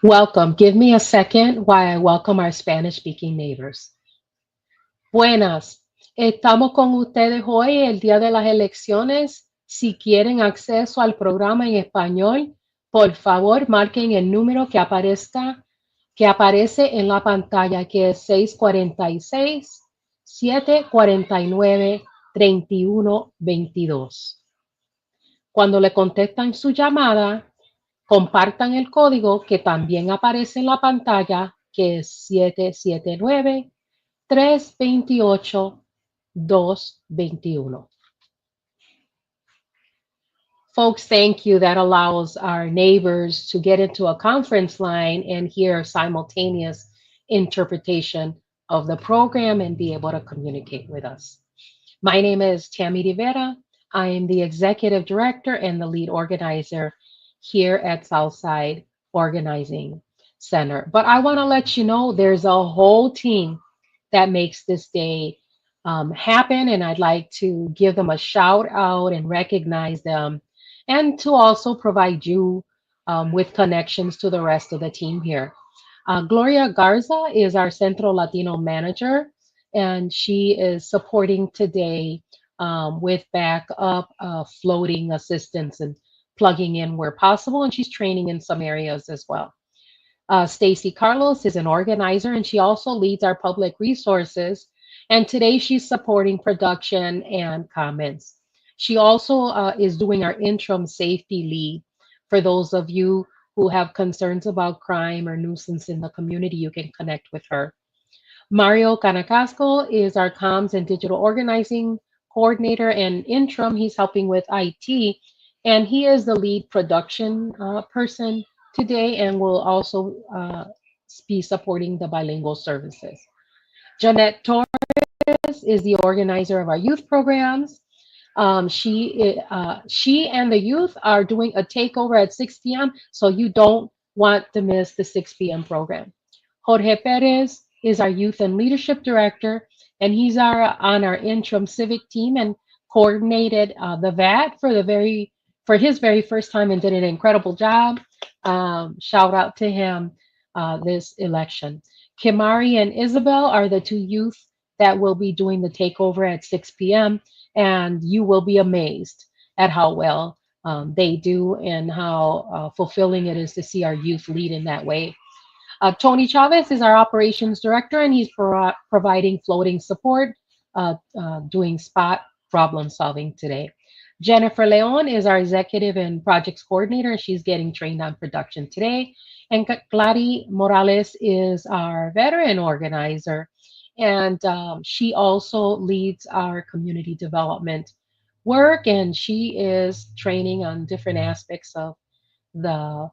Welcome. Give me a second while I welcome our Spanish speaking neighbors. Buenas. Estamos con ustedes hoy, el día de las elecciones. Si quieren acceso al programa en español, por favor, marquen el número que aparece en la pantalla, que es 646-749-3122. Cuando le contestan su llamada, compartan el código que también aparece en la pantalla, que es 779-328-221. Folks, thank you. That allows our neighbors to get into a conference line and hear simultaneous interpretation of the program and be able to communicate with us. My name is Tammy Rivera. I am the executive director and the lead organizer here at Southside Organizing Center. But I want to let you know there's a whole team that makes this day happen, and I'd like to give them a shout out and recognize them, and to also provide you with connections to the rest of the team here. Gloria Garza is our Centro Latino manager, and she is supporting today with backup floating assistance and plugging in where possible, and she's training in some areas as well. Stacy Carlos is an organizer, and she also leads our public resources. And today she's supporting production and comments. She also is doing our interim safety lead. For those of you who have concerns about crime or nuisance in the community, you can connect with her. Mario Canacasco is our comms and digital organizing coordinator and interim. He's helping with IT, and he is the lead production person today and will also be supporting the bilingual services. Jeanette Torres is the organizer of our youth programs. She and the youth are doing a takeover at 6 p.m., so you don't want to miss the 6 p.m. program. Jorge Perez is our youth and leadership director, and he's on our interim civic team and coordinated the VAT for his very first time and did an incredible job. Shout out to him this election. Kimari and Isabel are the two youth that will be doing the takeover at 6 p.m. And you will be amazed at how well they do and how fulfilling it is to see our youth lead in that way. Tony Chavez is our operations director, and he's providing floating support, doing spot problem solving today. Jennifer Leon is our executive and projects coordinator, and she's getting trained on production today. And Glady Morales is our veteran organizer, and she also leads our community development work, and she is training on different aspects of the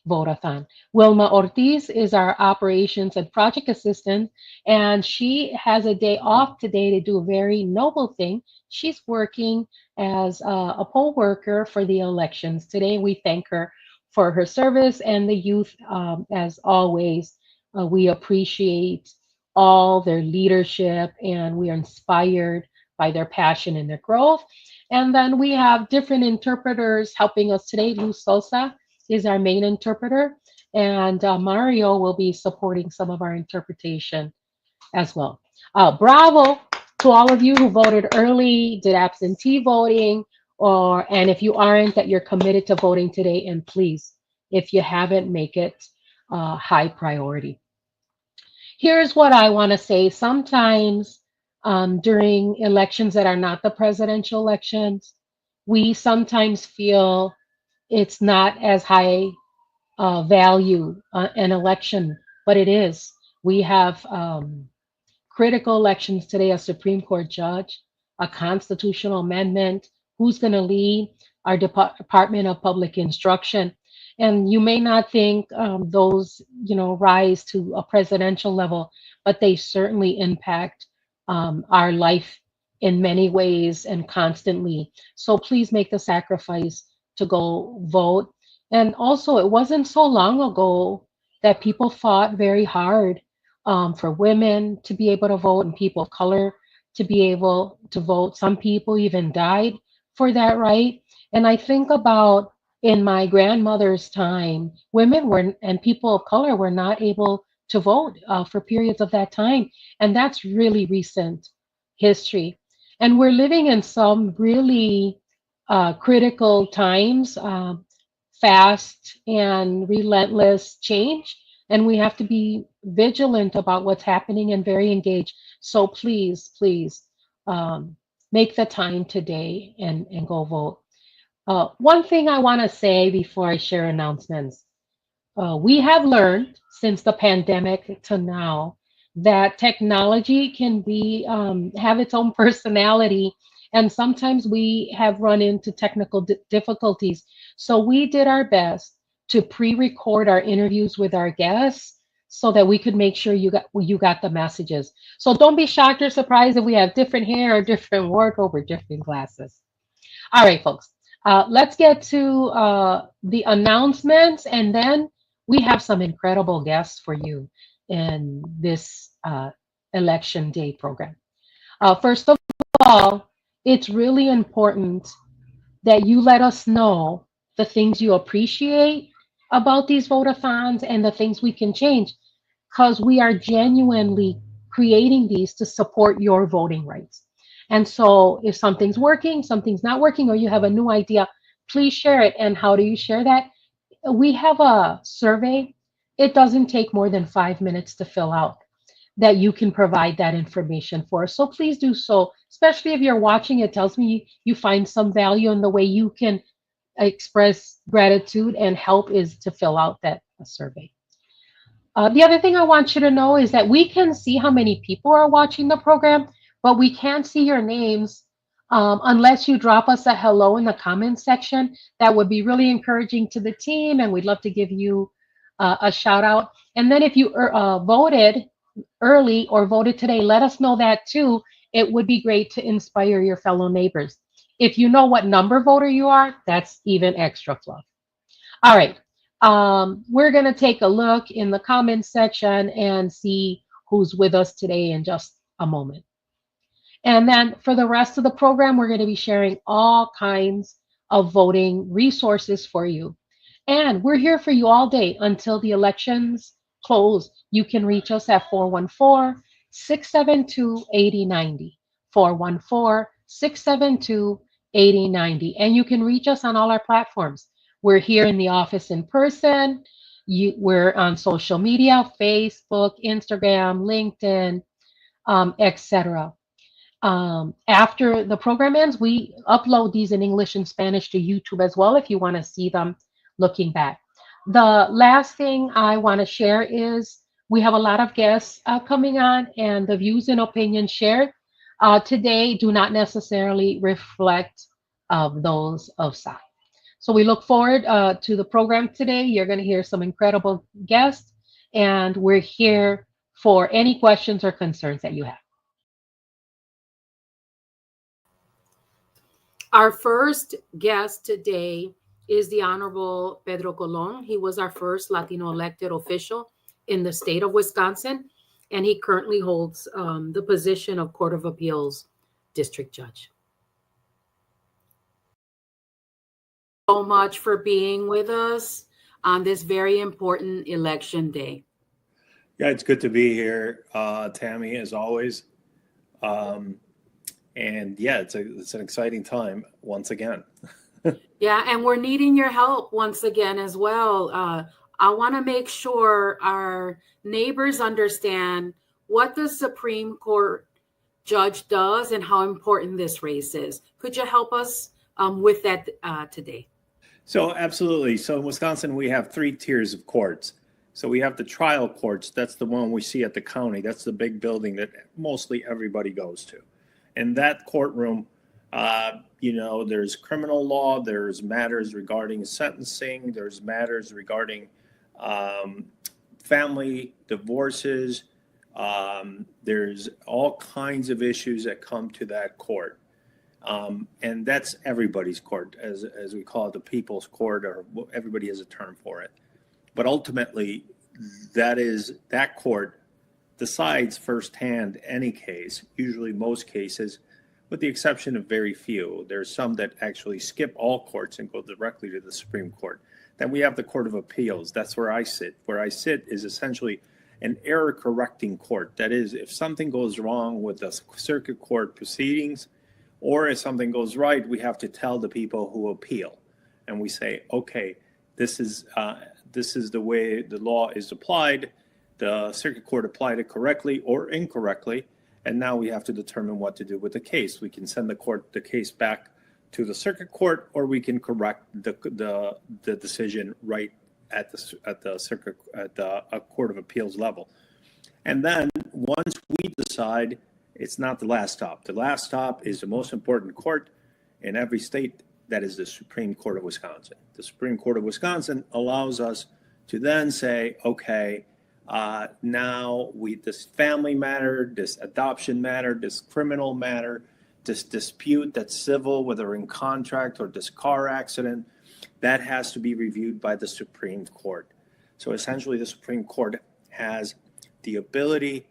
Vote-a-thon. Wilma Ortiz is our operations and project assistant, and she has a day off today to do a very noble thing. She's working as a poll worker for the elections today. We thank her for her service, and the youth, as always, we appreciate all their leadership, and we are inspired by their passion and their growth. And then we have different interpreters helping us today. Luz Sosa is our main interpreter, and Mario will be supporting some of our interpretation as well. Bravo to all of you who voted early, did absentee voting, and if you aren't, that you're committed to voting today. And please, if you haven't, make it high priority. Here's what I want to say. Sometimes during elections that are not the presidential elections, we sometimes feel it's not as high value an election, but it is. We have critical elections today, a Supreme Court judge, a constitutional amendment, who's going to lead our Department of Public Instruction. And you may not think those, rise to a presidential level, but they certainly impact our life in many ways and constantly. So please make the sacrifice to go vote. And also, it wasn't so long ago that people fought very hard for women to be able to vote and people of color to be able to vote. Some people even died for that right. And I think about in my grandmother's time, women were and people of color were not able to vote for periods of that time, and that's really recent history. And we're living in some really critical times, fast and relentless change, and we have to be vigilant about what's happening and very engaged. So please, please make the time today and go vote. One thing I want to say before I share announcements, we have learned since the pandemic to now that technology can be have its own personality, and sometimes we have run into technical difficulties. So we did our best to pre-record our interviews with our guests so that we could make sure you got the messages. So don't be shocked or surprised if we have different hair or different wardrobe or different glasses. All right, folks. Let's get to the announcements, and then we have some incredible guests for you in this election day program. First of all, it's really important that you let us know the things you appreciate about these vote-a-thons and the things we can change, because we are genuinely creating these to support your voting rights. And so if something's working, something's not working, or you have a new idea, please share it. And how do you share that? We have a survey. It doesn't take more than 5 minutes to fill out that you can provide that information for. So please do so, especially if you're watching. It tells me you find some value in the way you can express gratitude and help is to fill out that survey. The other thing I want you to know is that we can see how many people are watching the program, but we can't see your names unless you drop us a hello in the comments section. That would be really encouraging to the team, and we'd love to give you a shout out. And then if you voted early or voted today, let us know that too. It would be great to inspire your fellow neighbors. If you know what number voter you are, that's even extra fluff. All right. We're going to take a look in the comments section and see who's with us today in just a moment. And then for the rest of the program, we're going to be sharing all kinds of voting resources for you. And we're here for you all day until the elections close. You can reach us at 414-672-8090. 414-672-8090. And you can reach us on all our platforms. We're here in the office in person. We're on social media, Facebook, Instagram, LinkedIn, etc. After the program ends, we upload these in English and Spanish to YouTube as well if you want to see them looking back. The last thing I want to share is we have a lot of guests coming on, and the views and opinions shared today do not necessarily reflect those of SAI. So we look forward to the program today. You're going to hear some incredible guests, and we're here for any questions or concerns that you have. Our first guest today is the Honorable Pedro Colon. He was our first Latino elected official in the state of Wisconsin, and he currently holds the position of Court of Appeals District Judge. So much for being with us on this very important election day. Yeah, it's good to be here, Tammy, as always. And yeah, it's an exciting time once again. Yeah, and we're needing your help once again as well. I want to make sure our neighbors understand what the Supreme Court judge does and how important this race is. Could you help us with that today? So absolutely. So in Wisconsin, we have 3 tiers of courts. So we have the trial courts. That's the one we see at the county. That's the big building that mostly everybody goes to. In that courtroom, there's criminal law, there's matters regarding sentencing, there's matters regarding family divorces. There's all kinds of issues that come to that court. And that's everybody's court, as we call it, the people's court, or everybody has a term for it. But ultimately, that court decides firsthand any case, usually most cases, with the exception of very few. There's some that actually skip all courts and go directly to the Supreme Court. Then we have the Court of Appeals. That's where I sit. Where I sit is essentially an error correcting court. That is, if something goes wrong with the circuit court proceedings, or if something goes right, we have to tell the people who appeal. And we say, okay, this is the way the law is applied. The circuit court applied it correctly or incorrectly, and now we have to determine what to do with the case. We can send the case back to the circuit court, or we can correct the decision right at the Court of Appeals level. And then once we decide, it's not the last stop. The last stop is the most important court in every state. That is the Supreme Court of Wisconsin. The Supreme Court of Wisconsin allows us to then say, okay, now this family matter, this adoption matter, this criminal matter, this dispute that's civil, whether in contract or this car accident, that has to be reviewed by the Supreme Court. So essentially the Supreme Court has the ability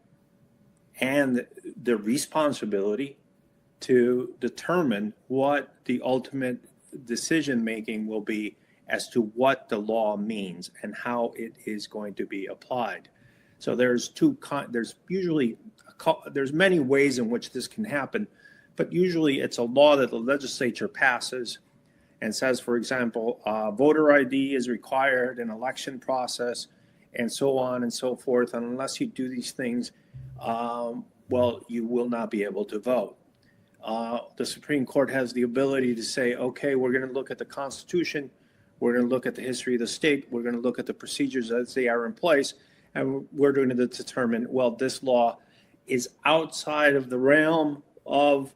and the responsibility to determine what the ultimate decision making will be as to what the law means and how it is going to be applied. So there's many ways in which this can happen, but usually it's a law that the legislature passes and says, for example, voter ID is required in election process, and so on and so forth. And unless you do these things, you will not be able to vote. The Supreme Court has the ability to say, okay, we're going to look at the Constitution, we're going to look at the history of the state, we're going to look at the procedures as they are in place, and we're going to determine, well, this law is outside of the realm of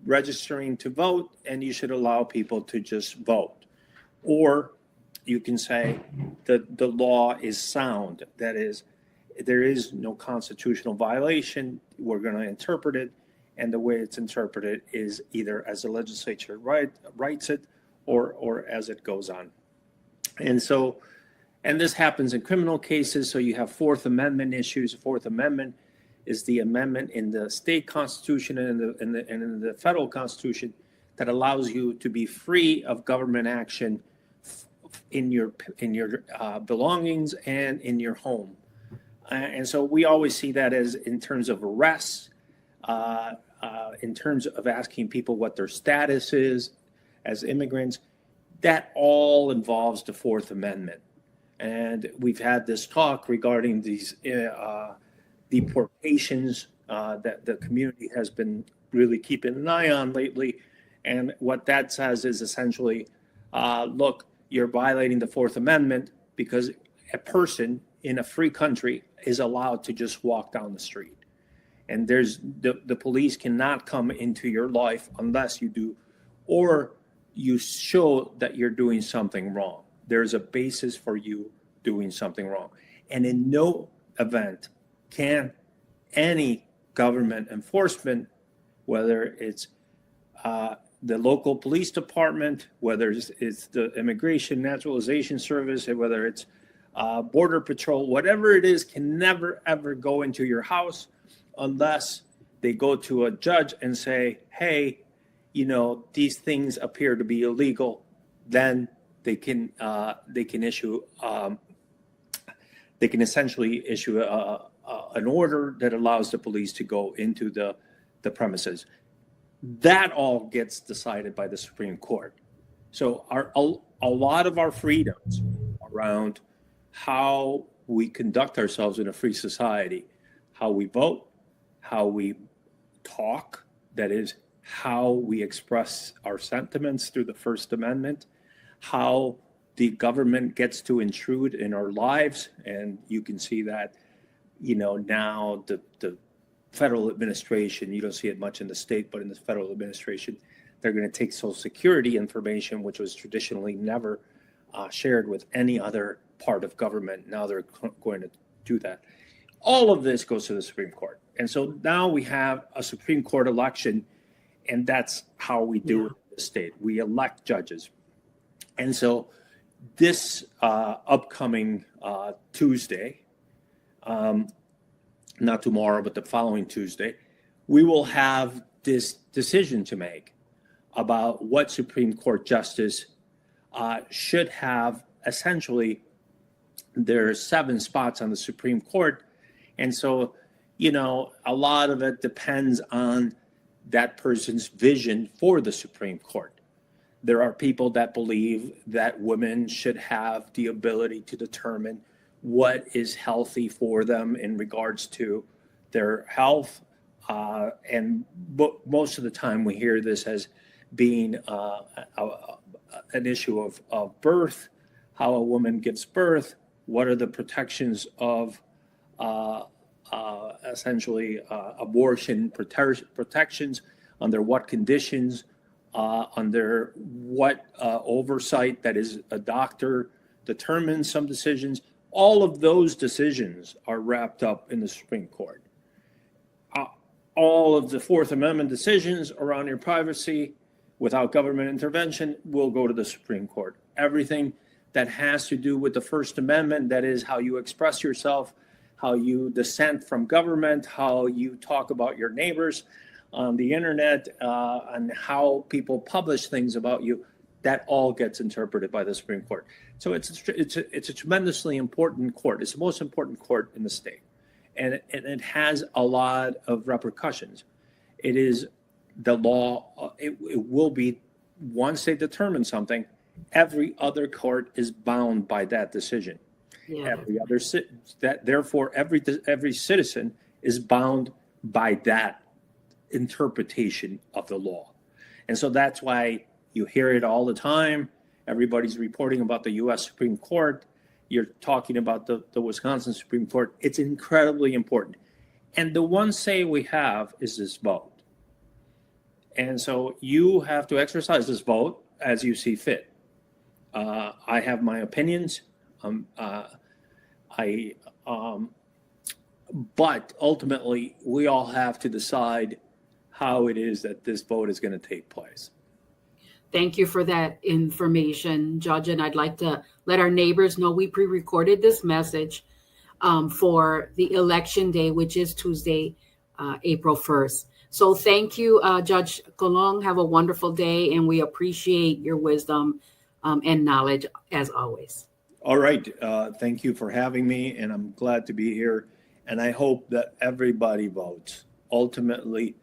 registering to vote, and you should allow people to just vote. Or you can say that the law is sound. That is, there is no constitutional violation. We're going to interpret it, and the way it's interpreted is either as the legislature writes it or as it goes on. And this happens in criminal cases. So you have Fourth Amendment issues. Fourth Amendment is the amendment in the state constitution and in the federal constitution that allows you to be free of government action in your belongings and in your home. And so we always see that as in terms of arrests, in terms of asking people what their status is as immigrants. That all involves the Fourth Amendment. And we've had this talk regarding these deportations that the community has been really keeping an eye on lately. And what that says is essentially, look, you're violating the Fourth Amendment because a person in a free country is allowed to just walk down the street. And the police cannot come into your life unless you do, or you show that you're doing something wrong. There's a basis for you doing something wrong. And in no event can any government enforcement, whether it's the local police department, whether it's the Immigration Naturalization Service, whether it's Border Patrol, whatever it is, can never, ever go into your house unless they go to a judge and say, hey, these things appear to be illegal. Then they can essentially issue an order that allows the police to go into the premises. That all gets decided by the Supreme Court. So a lot of our freedoms around how we conduct ourselves in a free society, how we vote, how we talk, that is, how we express our sentiments through the First Amendment, how the government gets to intrude in our lives. And you can see that, now the federal administration, you don't see it much in the state, but in the federal administration, they're going to take Social Security information, which was traditionally never shared with any other part of government. Now they're going to do that. All of this goes to the Supreme Court. And so now we have a Supreme Court election, and that's how we do it in the state. We elect judges. And so this upcoming Tuesday, not tomorrow, but the following Tuesday, we will have this decision to make about what Supreme Court justice should have. Essentially, there are 7 spots on the Supreme Court. And so, you know, a lot of it depends on that person's vision for the Supreme Court. There are people that believe that women should have the ability to determine what is healthy for them in regards to their health. And most of the time we hear this as being an issue of birth, how a woman gives birth, what are the protections of essentially abortion protections, under what conditions, under what oversight, that is, a doctor determines some decisions. All of those decisions are wrapped up in the Supreme Court. All of the Fourth Amendment decisions around your privacy without government intervention will go to the Supreme Court. Everything that has to do with the First Amendment, that is how you express yourself, how you dissent from government, how you talk about your neighbors on the internet, and how people publish things about you, that all gets interpreted by the Supreme Court. So it's a tremendously important court. It's the most important court in the state. And it has a lot of repercussions. It is the law. It will be, once they determine something, every other court is bound by that decision. Yeah. Therefore, every citizen is bound by that interpretation of the law. And so that's why you hear it all the time. Everybody's reporting about the U.S. Supreme Court. You're talking about the Wisconsin Supreme Court. It's incredibly important. And the one say we have is this vote. And so you have to exercise this vote as you see fit. I have my opinions. But ultimately, we all have to decide how it is that this vote is going to take place. Thank you for that information, Judge. And I'd like to let our neighbors know we pre-recorded this message for the election day, which is Tuesday, April 1st. So thank you, Judge Colon. Have a wonderful day, and we appreciate your wisdom and knowledge as always. All right. Thank you for having me, and I'm glad to be here. And I hope that everybody votes. Ultimately,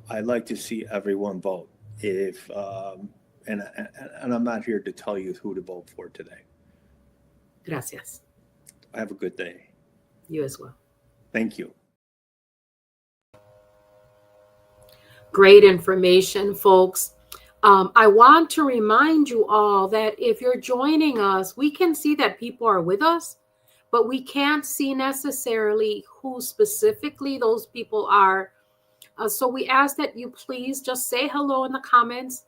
I'd like to see everyone vote. And I'm not here to tell you who to vote for today. Gracias. Have a good day. You as well. Thank you. Great information, folks. I want to remind you all that if you're joining us, we can see that people are with us, but we can't see necessarily who specifically those people are. So we ask that you please just say hello in the comments.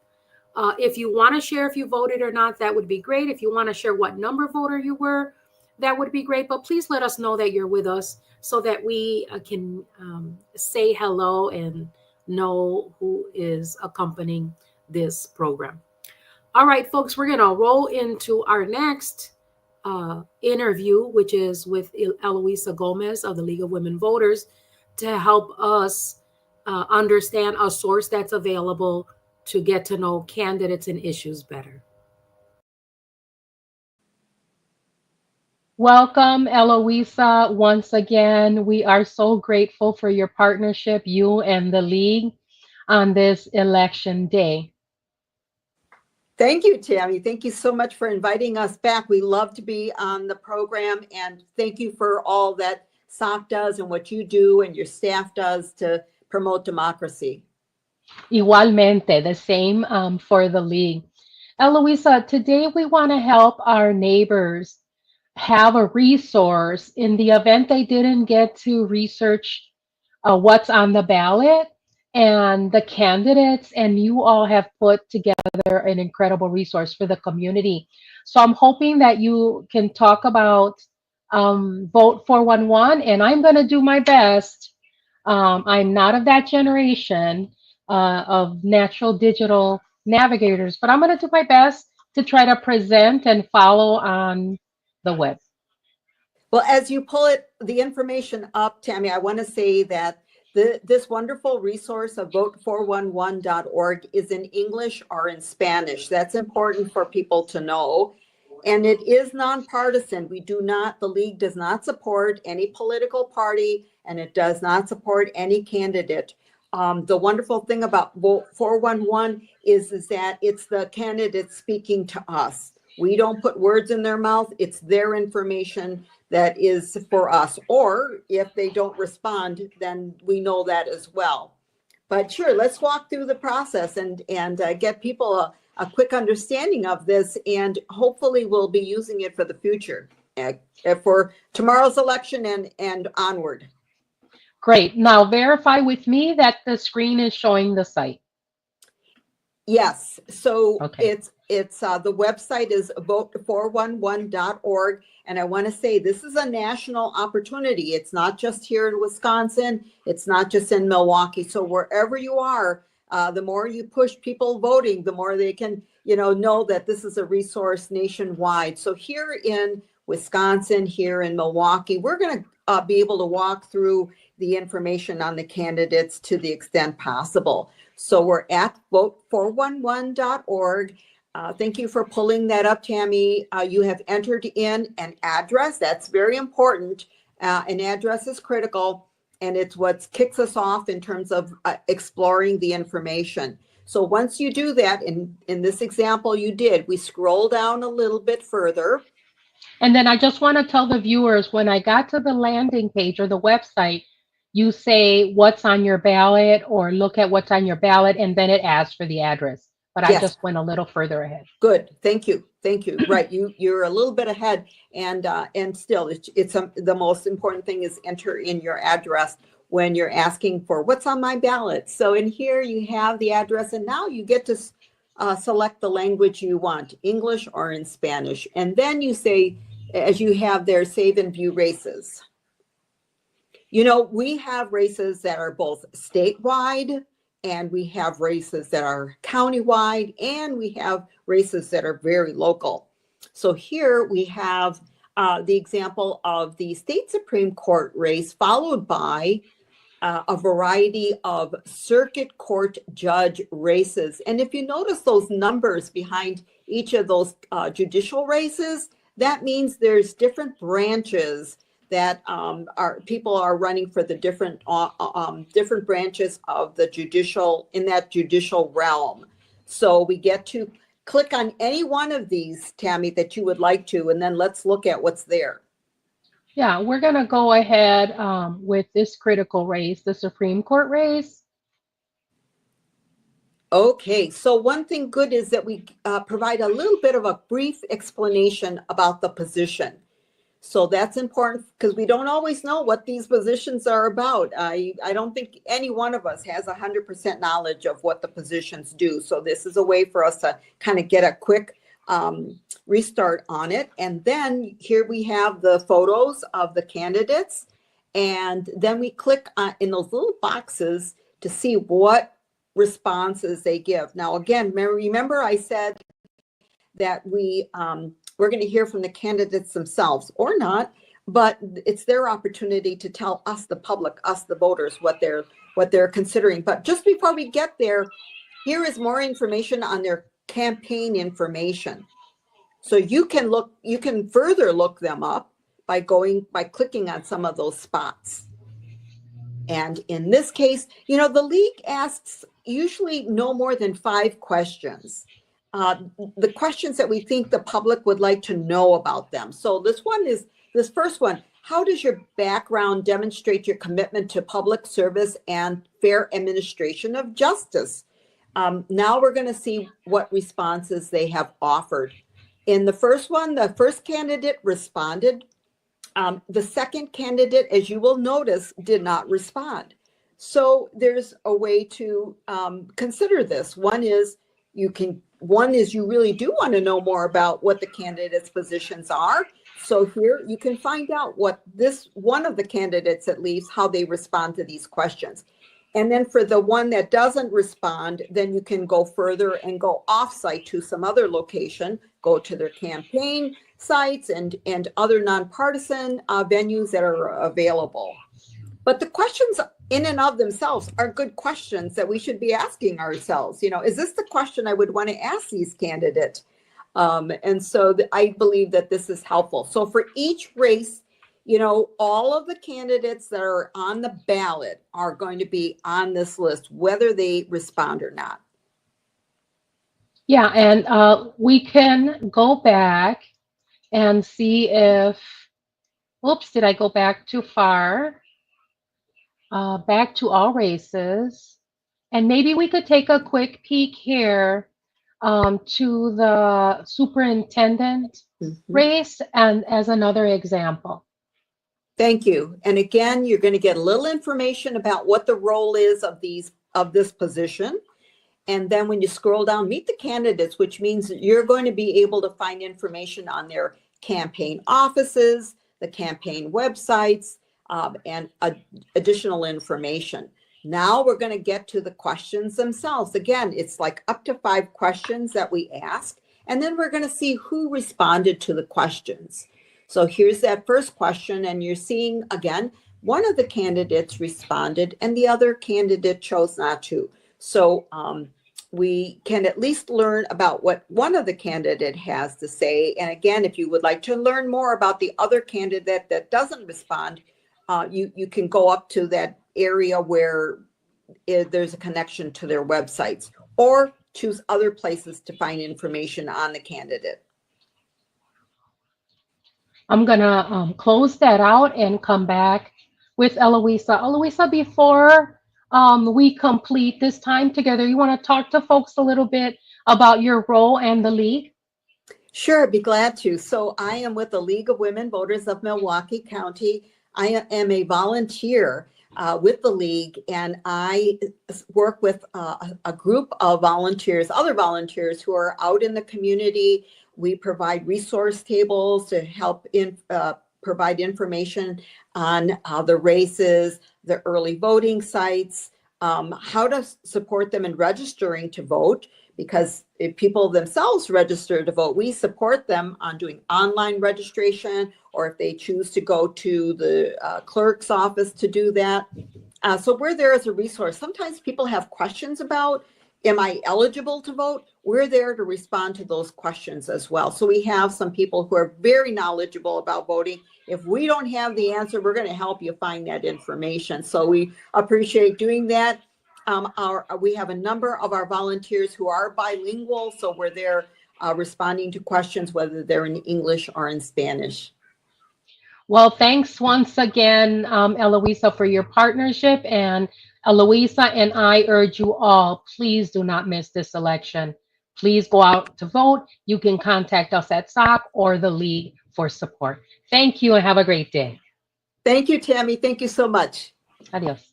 If you want to share if you voted or not, that would be great. If you want to share what number voter you were, that would be great. But please let us know that you're with us so that we can say hello and know who is accompanying this program. All right, folks, we're going to roll into our next interview, which is with Eloisa Gomez of the League of Women Voters, to help us understand a source that's available to get to know candidates and issues better. Welcome, Eloisa. Once again, we are so grateful for your partnership, you and the League, on this election day. Thank you, Tammy. Thank you so much for inviting us back. We love to be on the program, and thank you for all that SOC does and what you do and your staff does to promote democracy. Igualmente, the same for the League. Eloisa, today we want to help our neighbors have a resource in the event they didn't get to research what's on the ballot and the candidates, and you all have put together an incredible resource for the community. So I'm hoping that you can talk about Vote 411, and I'm going to do my best. I'm not of that generation of natural digital navigators, but I'm going to do my best to try to present and follow on the web. Well, as you pull the information up, Tammy, I want to say that This wonderful resource of vote411.org is in English or in Spanish. That's important for people to know. And it is nonpartisan. The League does not support any political party, and it does not support any candidate. The wonderful thing about Vote 411 is that it's the candidate speaking to us. We don't put words in their mouth. It's their information that is for us. Or if they don't respond, then we know that as well. But sure, let's walk through the process and get people a quick understanding of this, and hopefully we'll be using it for the future, for tomorrow's election and onward. Great. Now verify with me that the screen is showing the site. Yes. So Okay. it's the website is vote411.org. And I want to say this is a national opportunity. It's not just here in Wisconsin. It's not just in Milwaukee. So wherever you are, the more you push people voting, the more they can, know that this is a resource nationwide. So here in Wisconsin, here in Milwaukee, we're going to be able to walk through the information on the candidates to the extent possible. So we're at vote411.org. Thank you for pulling that up, Tammy. You have entered in an address. That's very important. An address is critical, and it's what kicks us off in terms of exploring the information. So once you do that, in this example you did, we scroll down a little bit further. And then I just want to tell the viewers, when I got to the landing page or the website, you say what's on your ballot or look at what's on your ballot, and then it asks for the address. But I Yes. just went a little further ahead. Good. Thank you. Thank you. Right. You're a little bit ahead, and still it's the most important thing is enter in your address when you're asking for what's on my ballot. So in here you have the address, and now you get to select the language you want, English or in Spanish. And then you say, as you have there, save and view races. We have races that are both statewide, and we have races that are countywide, and we have races that are very local. So here we have the example of the state Supreme Court race, followed by a variety of circuit court judge races. And if you notice those numbers behind each of those judicial races, that means there's different branches that people are running for the different branches of the judicial realm. So we get to click on any one of these, Tammy, that you would like to, and then let's look at what's there. Yeah, we're going to go ahead with this critical race, the Supreme Court race. Okay, so one thing good is that we provide a little bit of a brief explanation about the position. So that's important because we don't always know what these positions are about. I don't think any one of us has 100% knowledge of what the positions do. So this is a way for us to kind of get a quick restart on it. And then here we have the photos of the candidates. And then we click in those little boxes to see what responses they give. Now, again, remember I said that we're going to hear from the candidates themselves or not, but it's their opportunity to tell us, the public, us, the voters, what they're considering. But just before we get there, here is more information on their campaign information. So you can further look them up by clicking on some of those spots. And in this case, the league asks usually no more than 5 questions. The questions that we think the public would like to know about them. So this first one, how does your background demonstrate your commitment to public service and fair administration of justice? Now we're going to see what responses they have offered. In the first one, the first candidate responded. The second candidate, as you will notice, did not respond. So there's a way to consider this. One is you really do want to know more about what the candidates' positions are. So here you can find out what one of the candidates, at least, how they respond to these questions. And then for the one that doesn't respond, then you can go further and go off-site to some other location, go to their campaign sites and other nonpartisan venues that are available. But the questions in and of themselves are good questions that we should be asking ourselves. You know, is this the question I would want to ask these candidates? And so I believe that this is helpful. So for each race, you know, all of the candidates that are on the ballot are going to be on this list, whether they respond or not. Yeah, and we can go back and see if, oops, did I go back too far? Back to all races. And maybe we could take a quick peek here to the superintendent race and as another example. Thank you. And again, you're going to get a little information about what the role is of this position. And then when you scroll down, meet the candidates, which means that you're going to be able to find information on their campaign offices, the campaign websites, and additional information. Now we're going to get to the questions themselves. Again, it's like up to 5 questions that we ask, and then we're going to see who responded to the questions. So here's that first question, and you're seeing, again, one of the candidates responded and the other candidate chose not to. So we can at least learn about what one of the candidate has to say. And again, if you would like to learn more about the other candidate that doesn't respond, you can go up to that area where there's a connection to their websites, or choose other places to find information on the candidate. I'm gonna close that out and come back with Eloisa. Eloisa, before we complete this time together, you want to talk to folks a little bit about your role and the League? Sure, I'd be glad to. So I am with the League of Women Voters of Milwaukee County. I am a volunteer with the League, and I work with a group of volunteers, other volunteers who are out in the community. We provide resource tables to help provide information on the races, the early voting sites, how to support them in registering to vote, because if people themselves register to vote, we support them on doing online registration, or if they choose to go to the clerk's office to do that. So we're there as a resource. Sometimes people have questions about, am I eligible to vote? We're there to respond to those questions as well. So we have some people who are very knowledgeable about voting. If we don't have the answer, we're going to help you find that information. So we appreciate doing that. We have a number of our volunteers who are bilingual, so we're there responding to questions, whether they're in English or in Spanish. Well, thanks once again, Eloisa, for your partnership. And Eloisa and I urge you all, please do not miss this election. Please go out to vote. You can contact us at SOC or the League for support. Thank you and have a great day. Thank you, Tammy. Thank you so much. Adios.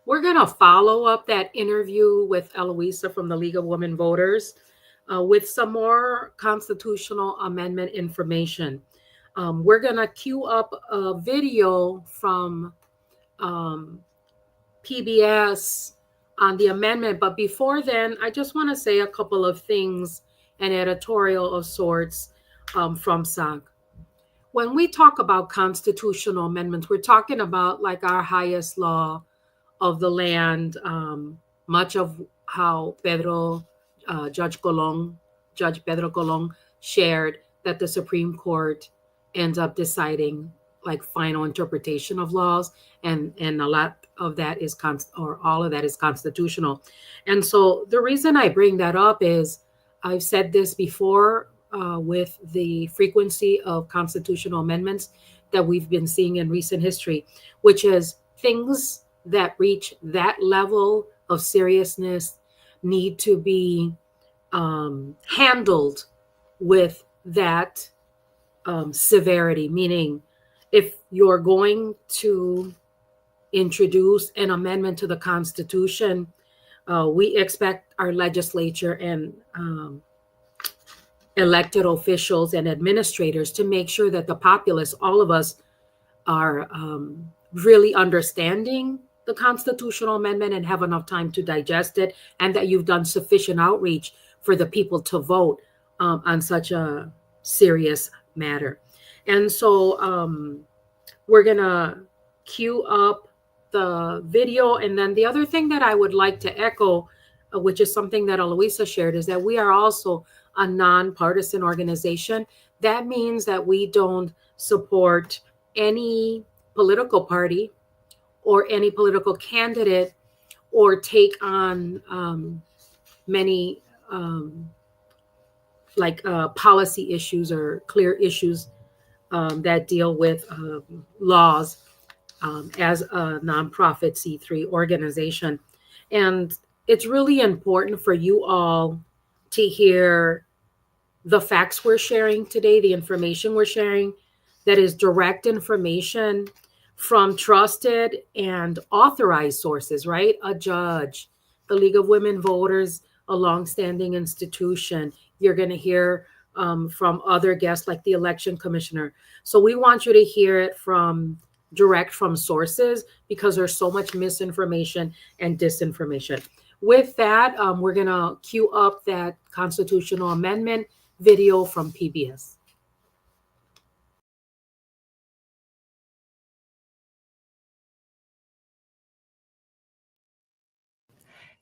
We're going to follow up that interview with Eloisa from the League of Women Voters with some more constitutional amendment information. We're going to queue up a video from PBS on the amendment. But before then, I just want to say a couple of things, an editorial of sorts from SOC. When we talk about constitutional amendments, we're talking about like our highest law of the land, much of how Judge Pedro Colon shared that the Supreme Court ends up deciding like final interpretation of laws, and a lot of that is all of that is constitutional. And so the reason I bring that up is I've said this before with the frequency of constitutional amendments that we've been seeing in recent history, which is things that reach that level of seriousness need to be handled with that severity. Meaning, if you're going to introduce an amendment to the Constitution, we expect our legislature and elected officials and administrators to make sure that the populace, all of us, are really understanding the constitutional amendment and have enough time to digest it, and that you've done sufficient outreach for the people to vote on such a serious matter. And so We're going to queue up the video. And then the other thing that I would like to echo, which is something that Eloisa shared, is that we are also a nonpartisan organization. That means that we don't support any political party or any political candidate or take on many policy issues or clear issues that deal with laws as a nonprofit C3 organization. And it's really important for you all to hear the facts we're sharing today, the information we're sharing that is direct information from trusted and authorized sources, right? A judge, the League of Women Voters, a longstanding institution. You're going to hear from other guests like the election commissioner. So we want you to hear it from direct from sources because there's so much misinformation and disinformation. With that, we're going to queue up that constitutional amendment video from PBS.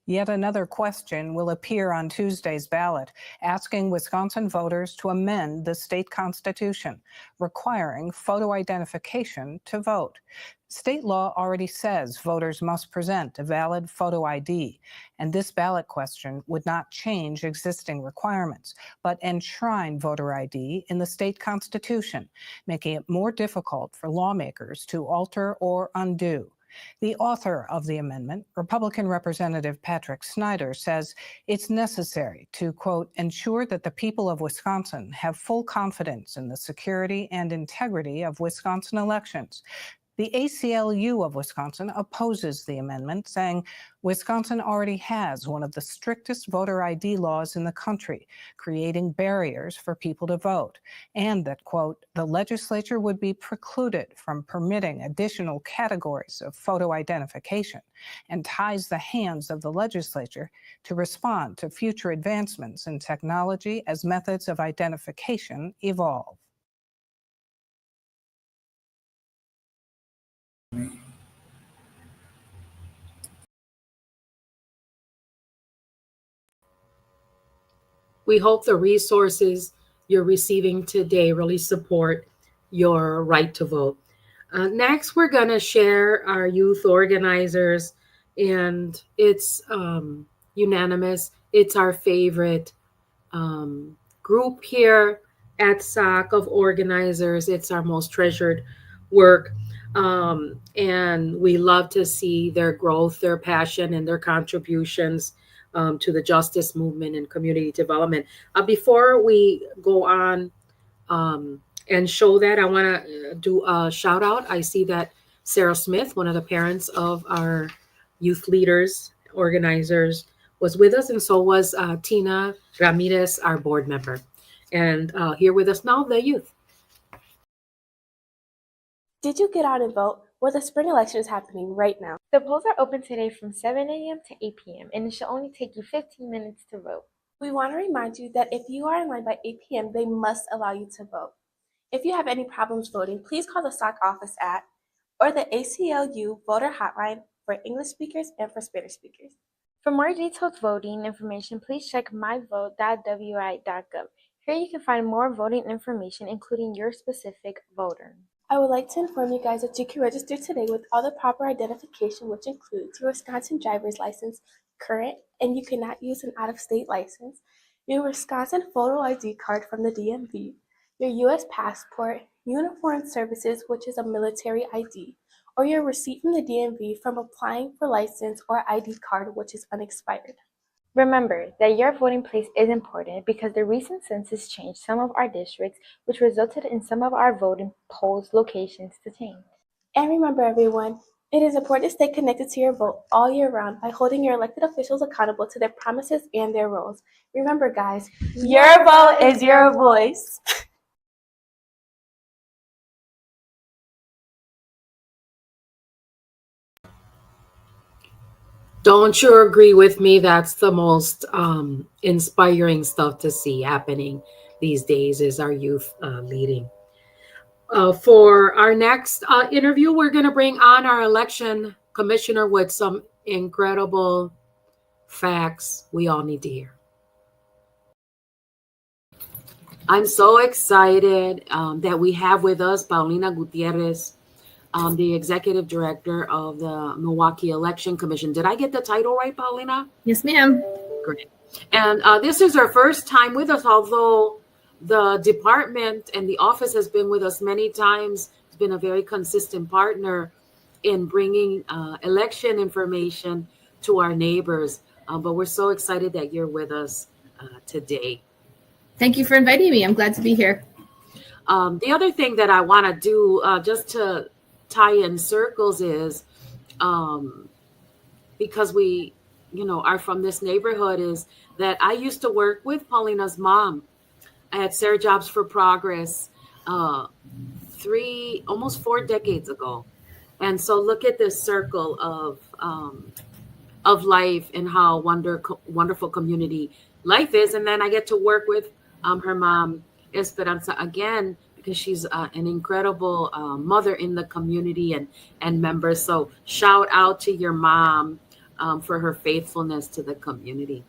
Yet another question will appear on Tuesday's ballot, asking Wisconsin voters to amend the state constitution, requiring photo identification to vote. State law already says voters must present a valid photo ID, and this ballot question would not change existing requirements, but enshrine voter ID in the state constitution, making it more difficult for lawmakers to alter or undo. The author of the amendment, Republican Representative Patrick Snyder, says it's necessary to, quote, ensure that the people of Wisconsin have full confidence in the security and integrity of Wisconsin elections. The ACLU of Wisconsin opposes the amendment, saying Wisconsin already has one of the strictest voter ID laws in the country, creating barriers for people to vote, and that, quote, the legislature would be precluded from permitting additional categories of photo identification and ties the hands of the legislature to respond to future advancements in technology as methods of identification evolve. We hope the resources you're receiving today really support your right to vote. Next, we're going to share our youth organizers, and it's unanimous. It's our favorite group here at SOC of organizers. It's our most treasured work. And we love to see their growth, their passion, and their contributions to the justice movement and community development. Before we go on and show that, I want to do a shout out. I see that Sarah Smith, one of the parents of our youth leaders, organizers, was with us, and so was Tina Ramirez, our board member. And here with us now, the youth. Did you get out and vote? Well, the spring election is happening right now. The polls are open today from 7 a.m. to 8 p.m. and it should only take you 15 minutes to vote. We want to remind you that if you are in line by 8 p.m., they must allow you to vote. If you have any problems voting, please call the SOC office at or the ACLU voter hotline for English speakers and for Spanish speakers. For more detailed voting information, please check myvote.wi.gov. Here you can find more voting information, including your specific voter. I would like to inform you guys that you can register today with all the proper identification, which includes your Wisconsin driver's license, current, and you cannot use an out-of-state license, your Wisconsin photo ID card from the DMV, your U.S. passport, uniformed services, which is a military ID, or your receipt from the DMV from applying for license or ID card, which is unexpired. Remember that your voting place is important because the recent census changed some of our districts, which resulted in some of our voting polls locations to change. And remember, everyone, it is important to stay connected to your vote all year round by holding your elected officials accountable to their promises and their roles. Remember, guys, your vote is your voice. Don't you agree with me? That's the most inspiring stuff to see happening these days is our youth leading. For our next interview, we're going to bring on our election commissioner with some incredible facts we all need to hear. I'm so excited that we have with us Paulina Gutierrez, the executive director of the Milwaukee Election Commission. Did I get the title right, Paulina? Yes, ma'am. Great. And this is our first time with us, although the department and the office has been with us many times. It's been a very consistent partner in bringing election information to our neighbors. But we're so excited that you're with us today. Thank you for inviting me. I'm glad to be here. The other thing that I want to do just to tie in circles is because we, are from this neighborhood, is that I used to work with Paulina's mom at Sarah Jobs for Progress almost 4 decades ago. And so look at this circle of life and how wonderful community life is. And then I get to work with her mom, Esperanza, again, because she's an incredible mother in the community and members. So shout out to your mom for her faithfulness to the community.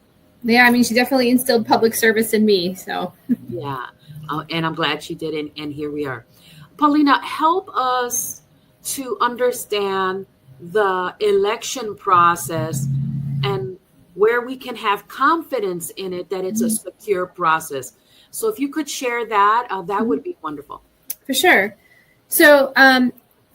Yeah, I mean, she definitely instilled public service in me. So yeah, and I'm glad she did. And here we are. Paulina, help us to understand the election process and where we can have confidence in it, that it's a secure process. So if you could share that, that would be wonderful. For sure. So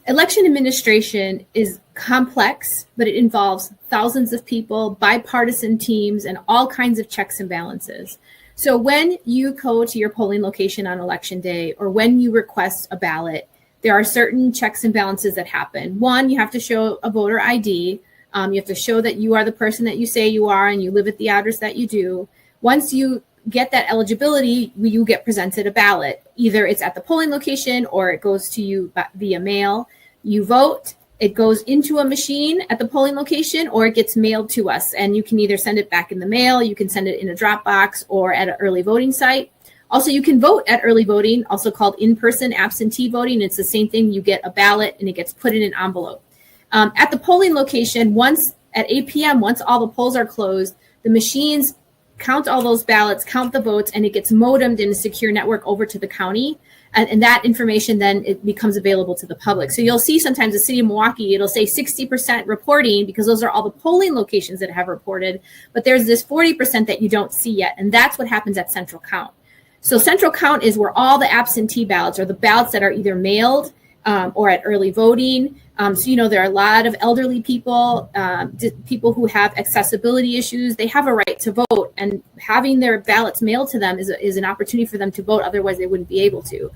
election administration is complex, but it involves thousands of people, bipartisan teams, and all kinds of checks and balances. So when you go to your polling location on election day, or when you request a ballot, there are certain checks and balances that happen. One, you have to show a voter ID. You have to show that you are the person that you say you are and you live at the address that you do. Once you get that eligibility, you get presented a ballot. Either it's at the polling location or it goes to you via mail. You vote, it goes into a machine at the polling location, or it gets mailed to us. And you can either send it back in the mail, you can send it in a drop box, or at an early voting site. Also, you can vote at early voting, also called in-person absentee voting. It's the same thing. You get a ballot and it gets put in an envelope. At the polling location, once at 8 p.m., once all the polls are closed, the machines count all those ballots, count the votes, and it gets modemed in a secure network over to the county. And that information then it becomes available to the public. So you'll see sometimes the city of Milwaukee, it'll say 60% reporting because those are all the polling locations that have reported. But there's this 40% that you don't see yet. And that's what happens at central count. So central count is where all the absentee ballots, or the ballots that are either mailed or at early voting. So, there are a lot of elderly people, people who have accessibility issues. They have a right to vote, and having their ballots mailed to them is an opportunity for them to vote. Otherwise, they wouldn't be able to.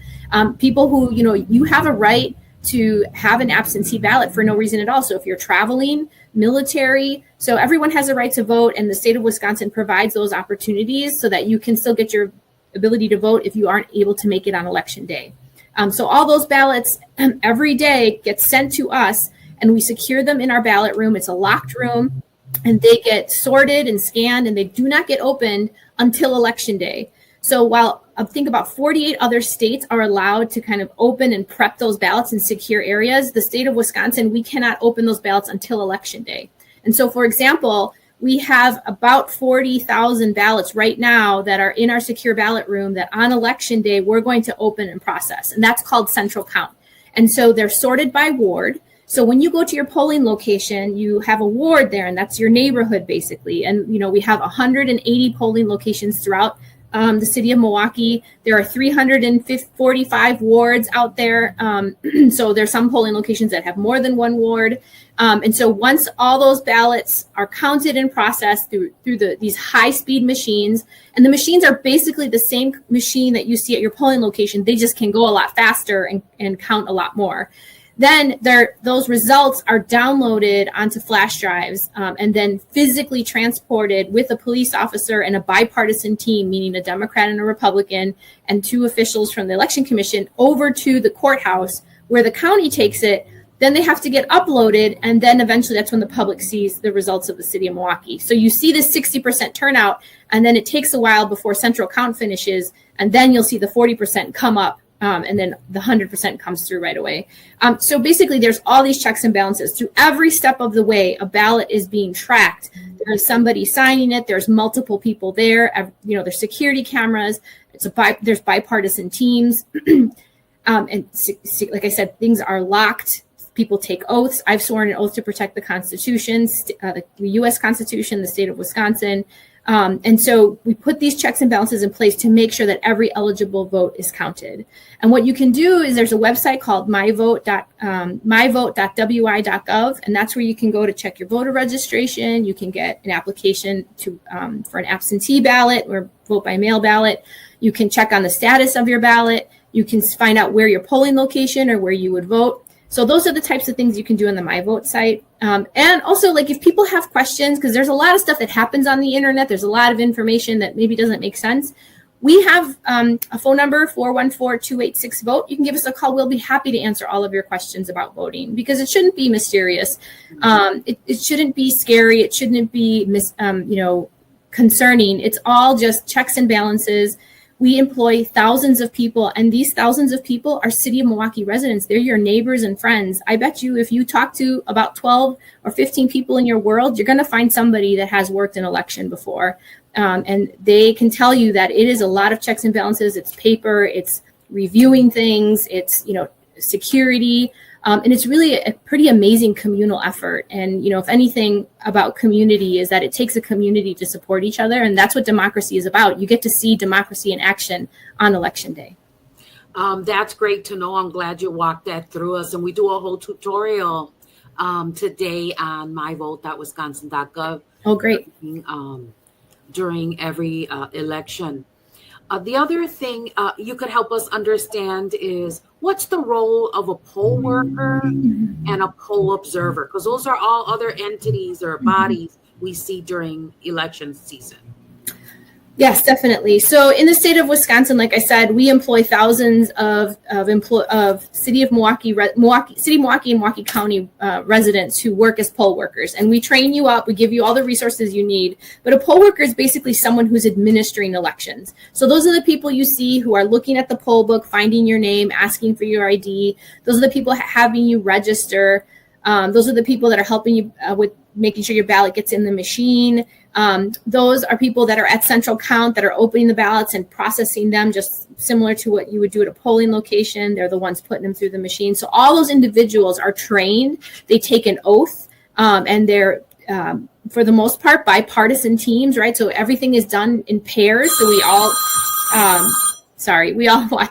People who, you have a right to have an absentee ballot for no reason at all. So if you're traveling, military, so everyone has a right to vote, and the state of Wisconsin provides those opportunities so that you can still get your ability to vote if you aren't able to make it on election day. So all those ballots every day get sent to us, and we secure them in our ballot room. It's a locked room, and they get sorted and scanned, and they do not get opened until election day. So while I think about 48 other states are allowed to kind of open and prep those ballots in secure areas, the state of Wisconsin, we cannot open those ballots until election day. And so, for example, we have about 40,000 ballots right now that are in our secure ballot room that on election day, we're going to open and process. And that's called central count. And so they're sorted by ward. So when you go to your polling location, you have a ward there, and that's your neighborhood basically. And, we have 180 polling locations throughout the city of Milwaukee. There are 345 wards out there. So there's some polling locations that have more than one ward. And so once all those ballots are counted and processed through these high-speed machines, and the machines are basically the same machine that you see at your polling location, they just can go a lot faster and count a lot more. Then those results are downloaded onto flash drives and then physically transported with a police officer and a bipartisan team, meaning a Democrat and a Republican, and 2 officials from the Election Commission over to the courthouse where the county takes it. Then they have to get uploaded, and then eventually that's when the public sees the results of the city of Milwaukee. So you see this 60% turnout, and then it takes a while before central count finishes, and then you'll see the 40% come up And then the 100% comes through right away. So basically, there's all these checks and balances. Through every step of the way, a ballot is being tracked. There's somebody signing it. There's multiple people there. There's security cameras. There's bipartisan teams. And like I said, things are locked. People take oaths. I've sworn an oath to protect the Constitution, the U.S. Constitution, the state of Wisconsin. And so we put these checks and balances in place to make sure that every eligible vote is counted. And what you can do is there's a website called myvote.wi.gov, and that's where you can go to check your voter registration. You can get an application for an absentee ballot or vote by mail ballot. You can check on the status of your ballot. You can find out where your polling location or where you would vote. So those are the types of things you can do on the My Vote site. And also, like, if people have questions, because there's a lot of stuff that happens on the internet, there's a lot of information that maybe doesn't make sense. We have a phone number, 414-286-VOTE. You can give us a call. We'll be happy to answer all of your questions about voting, because it shouldn't be mysterious. It shouldn't be scary. It shouldn't be concerning. It's all just checks and balances. We employ thousands of people, and these thousands of people are City of Milwaukee residents. They're your neighbors and friends. I bet you if you talk to about 12 or 15 people in your world, you're going to find somebody that has worked an election before. And they can tell you that it is a lot of checks and balances. It's paper, it's reviewing things, it's, security. And it's really a pretty amazing communal effort. And, if anything about community is that it takes a community to support each other. And that's what democracy is about. You get to see democracy in action on Election Day. That's great to know. I'm glad you walked that through us. And we do a whole tutorial today on myvote.wisconsin.gov. Oh, great. During every election. The other thing you could help us understand is what's the role of a poll worker and a poll observer? Because those are all other entities or bodies we see during election season. Yes, definitely. So in the state of Wisconsin, like I said, we employ thousands of City of Milwaukee, City of Milwaukee and Milwaukee County residents who work as poll workers. And we train you up. We give you all the resources you need. But a poll worker is basically someone who's administering elections. So those are the people you see who are looking at the poll book, finding your name, asking for your ID. Those are the people having you register. Those are the people that are helping you with making sure your ballot gets in the machine. Those are people that are at central count, that are opening the ballots and processing them, just similar to what you would do at a polling location. They're the ones putting them through the machine. So all those individuals are trained. They take an oath, and they're, for the most part, bipartisan teams, right? So everything is done in pairs. So we all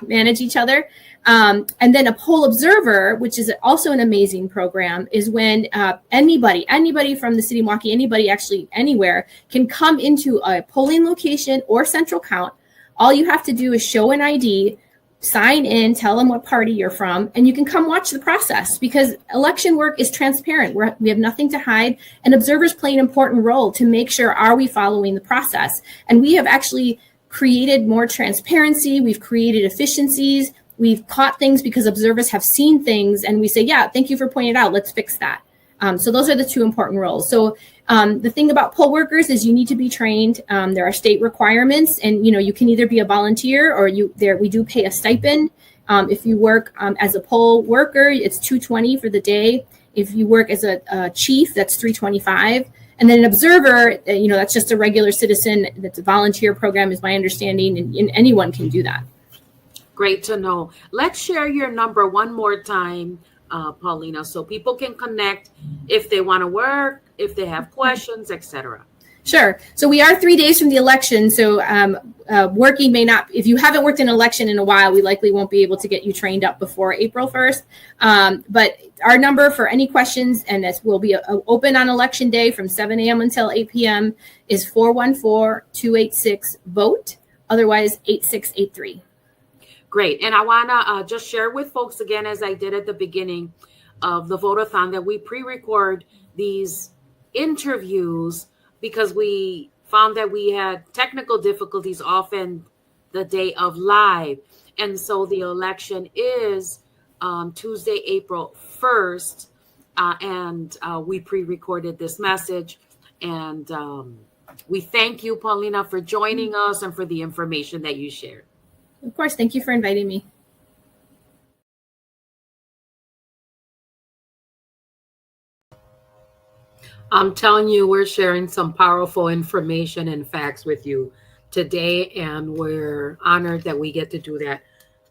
manage each other. And then a poll observer, which is also an amazing program, is when anybody from the city of Milwaukee, anybody actually anywhere, can come into a polling location or central count. All you have to do is show an ID, sign in, tell them what party you're from, and you can come watch the process, because election work is transparent. We have nothing to hide, and observers play an important role to make sure, are we following the process? And we have actually created more transparency. We've created efficiencies. We've caught things because observers have seen things, and we say, yeah, thank you for pointing it out. Let's fix that. So those are the two important roles. So the thing about poll workers is you need to be trained. There are state requirements, and you can either be a volunteer or we do pay a stipend. If you work as a poll worker, it's $220 for the day. If you work as a chief, that's $325. And then an observer, that's just a regular citizen. That's a volunteer program, is my understanding, and anyone can do that. Great to know. Let's share your number one more time, Paulina, so people can connect if they want to work, if they have questions, etc. Sure. So we are 3 days from the election. So working may not, if you haven't worked an election in a while, we likely won't be able to get you trained up before April 1st. But our number for any questions, and this will be open on Election Day from 7 a.m. until 8 p.m., is 414-286-VOTE, otherwise 8683. Great. And I want to just share with folks again, as I did at the beginning of the Vote-a-thon, that we pre-record these interviews because we found that we had technical difficulties often the day of live. And so the election is Tuesday, April 1st. And we pre-recorded this message. And we thank you, Paulina, for joining us and for the information that you shared. Of course. Thank you for inviting me. I'm telling you, we're sharing some powerful information and facts with you today, and we're honored that we get to do that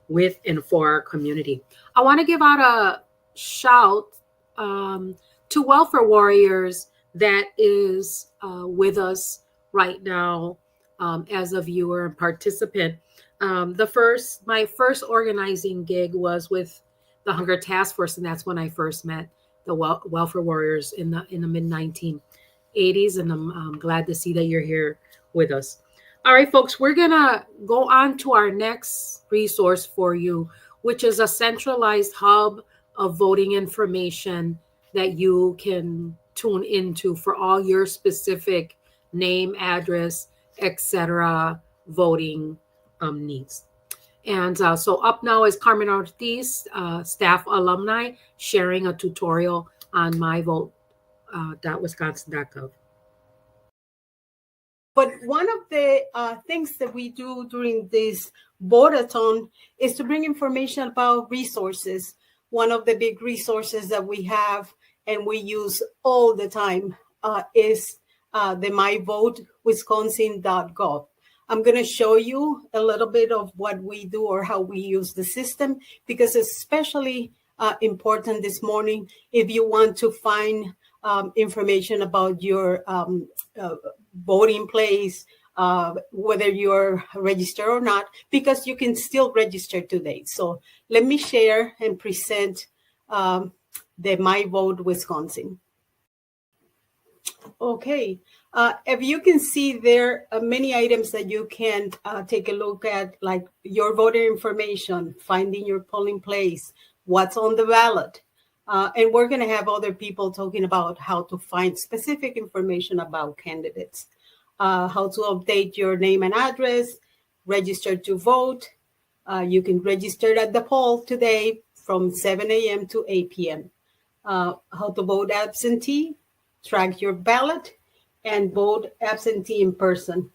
with and for our community. I want to give out a shout to Welfare Warriors that is with us right now as a viewer and participant. My first organizing gig was with the Hunger Task Force, and that's when I first met the Welfare Warriors in the mid 1980s, and I'm glad to see that you're here with us. All right, folks, we're gonna go on to our next resource for you, which is a centralized hub of voting information that you can tune into for all your specific name, address, etc. voting needs. And so up now is Carmen Ortiz, staff alumni, sharing a tutorial on myvote.wisconsin.gov. But one of the things that we do during this Vote-a-thon is to bring information about resources. One of the big resources that we have and we use all the time is the myvotewisconsin.gov. I'm going to show you a little bit of what we do or how we use the system, because it's especially important this morning if you want to find information about your voting place, whether you're registered or not, because you can still register today. So let me share and present the My Vote Wisconsin. Okay, if you can see, there are many items that you can take a look at, like your voter information, finding your polling place, what's on the ballot. And we're going to have other people talking about how to find specific information about candidates, how to update your name and address, register to vote. You can register at the poll today from 7 a.m. to 8 p.m. How to vote absentee, track your ballot, and vote absentee in person.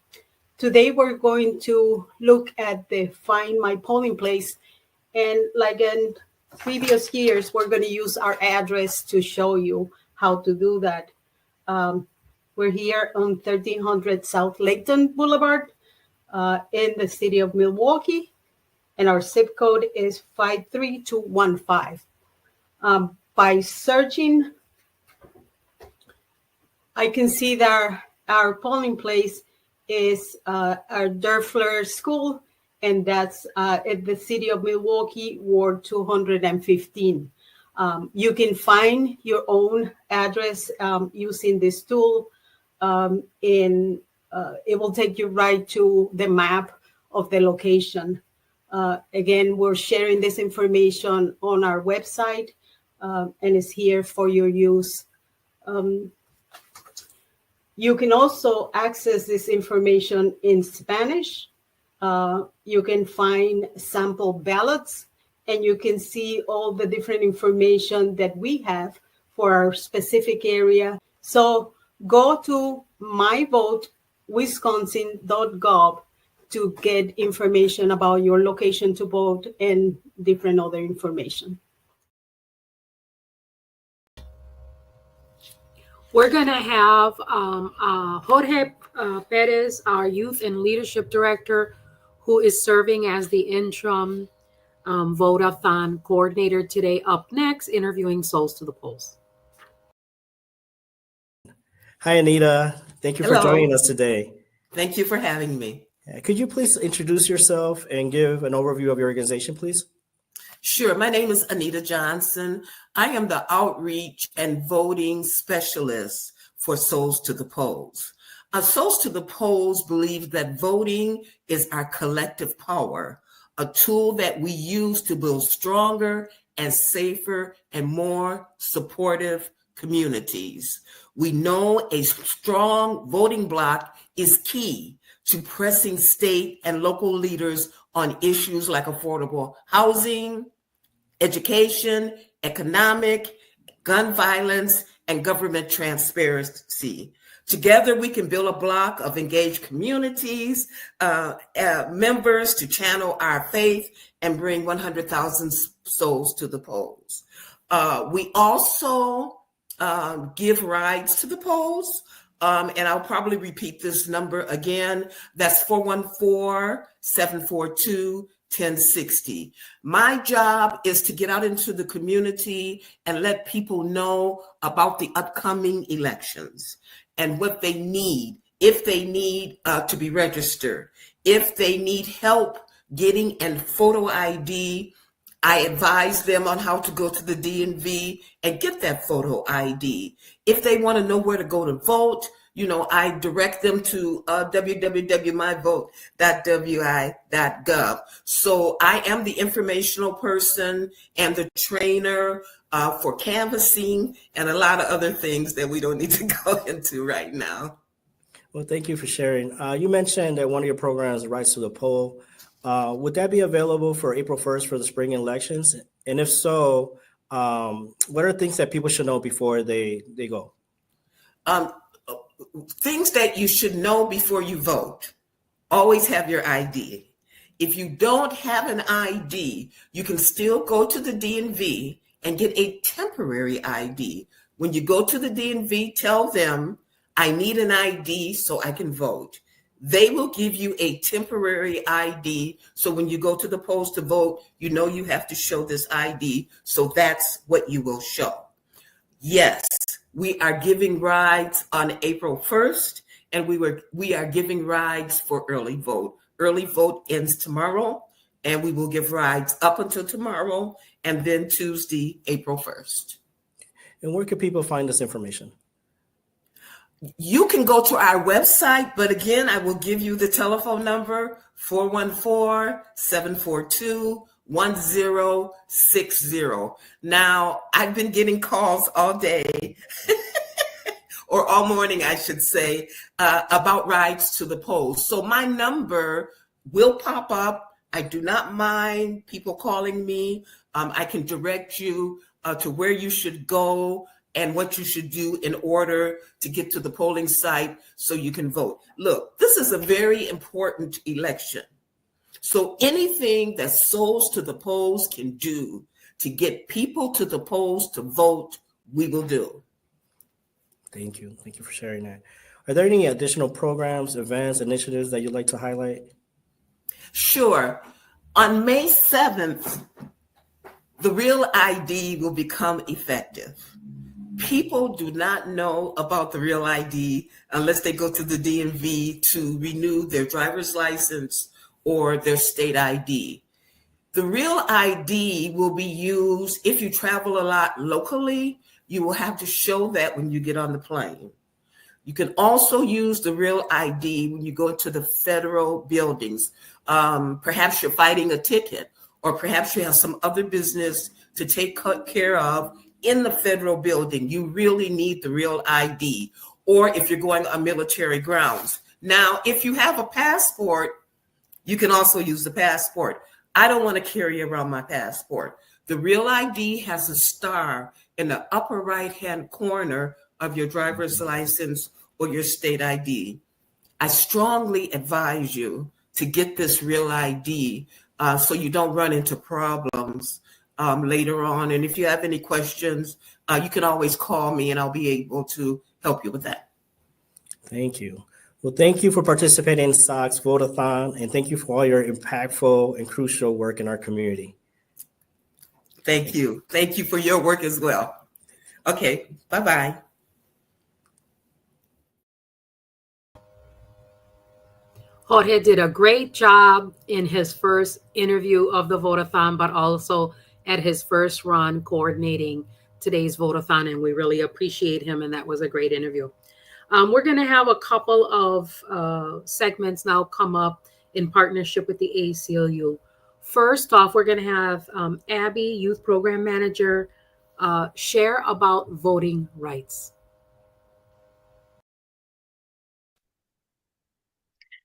Today, we're going to look at the Find My Polling Place. And like in previous years, we're going to use our address to show you how to do that. We're here on 1300 South Layton Boulevard in the city of Milwaukee, and our zip code is 53215. By searching, I can see that our polling place is our Derfler School, and that's at the city of Milwaukee, Ward 215. You can find your own address using this tool, and it will take you right to the map of the location. Again, we're sharing this information on our website, and it's here for your use. You can also access this information in Spanish. You can find sample ballots, and you can see all the different information that we have for our specific area. So go to myvotewisconsin.gov to get information about your location to vote and different other information. We're going to have Jorge Perez, our Youth and Leadership Director, who is serving as the interim Vote-a-thon coordinator today, up next, interviewing Souls to the Polls. Hi, Anita. Thank you for joining us today. Thank you for having me. Could you please introduce yourself and give an overview of your organization, please? Sure. My name is Anita Johnson. I am the outreach and voting specialist for Souls to the Polls. Souls to the Polls believe that voting is our collective power, a tool that we use to build stronger and safer and more supportive communities. We know a strong voting bloc is key to pressing state and local leaders on issues like affordable housing, education, economic, gun violence, and government transparency. Together, we can build a block of engaged communities, members to channel our faith and bring 100,000 souls to the polls. We also give rides to the polls. And I'll probably repeat this number again. That's 414-742-1060. My job is to get out into the community and let people know about the upcoming elections and what they need, if they need to be registered, if they need help getting a photo ID. I advise them on how to go to the DMV and get that photo ID. If they want to know where to go to vote, I direct them to www.myvote.wi.gov. So I am the informational person and the trainer for canvassing and a lot of other things that we don't need to go into right now. Well, thank you for sharing. You mentioned that one of your programs is Rights to the Poll. Would that be available for April 1st for the spring elections? And if so, what are things that people should know before they go? Things that you should know before you vote. Always have your ID. If you don't have an ID, you can still go to the DMV and get a temporary ID. When you go to the DMV, tell them, I need an ID so I can vote. They will give you a temporary ID. So when you go to the polls to vote, you have to show this ID. So that's what you will show. Yes, we are giving rides on April 1st, and we are giving rides for early vote. Early vote ends tomorrow, and we will give rides up until tomorrow, and then Tuesday, April 1st. And where can people find this information? You can go to our website, but again, I will give you the telephone number, 414-742-1060. Now, I've been getting calls all day, or all morning, I should say, about rides to the polls. So my number will pop up. I do not mind people calling me. I can direct you to where you should go and what you should do in order to get to the polling site so you can vote. Look, this is a very important election. So anything that Souls to the Polls can do to get people to the polls to vote, we will do. Thank you. Thank you for sharing that. Are there any additional programs, events, initiatives that you'd like to highlight? Sure. On May 7th, the Real ID will become effective. People do not know about the Real ID unless they go to the DMV to renew their driver's license or their state ID. The Real ID will be used if you travel a lot locally. You will have to show that when you get on the plane. You can also use the Real ID when you go to the federal buildings. Perhaps you're fighting a ticket, or perhaps you have some other business to take care of in the federal building. You really need the Real ID, or if you're going on military grounds. Now, if you have a passport, you can also use the passport. I don't want to carry around my passport. The Real ID has a star in the upper right-hand corner of your driver's license or your state ID. I strongly advise you to get this Real ID so you don't run into problems later on. And if you have any questions, you can always call me and I'll be able to help you with that. Thank you. Well, thank you for participating in SOC's Vote-a-thon, and thank you for all your impactful and crucial work in our community. Thank you. Thank you for your work as well. Okay, bye-bye. Jorge did a great job in his first interview of the Vote-a-thon, but also at his first run coordinating today's Vote-a-thon, and we really appreciate him, and that was a great interview. We're going to have a couple of segments now come up in partnership with the ACLU. First off, we're going to have Abby, Youth Program Manager, share about voting rights.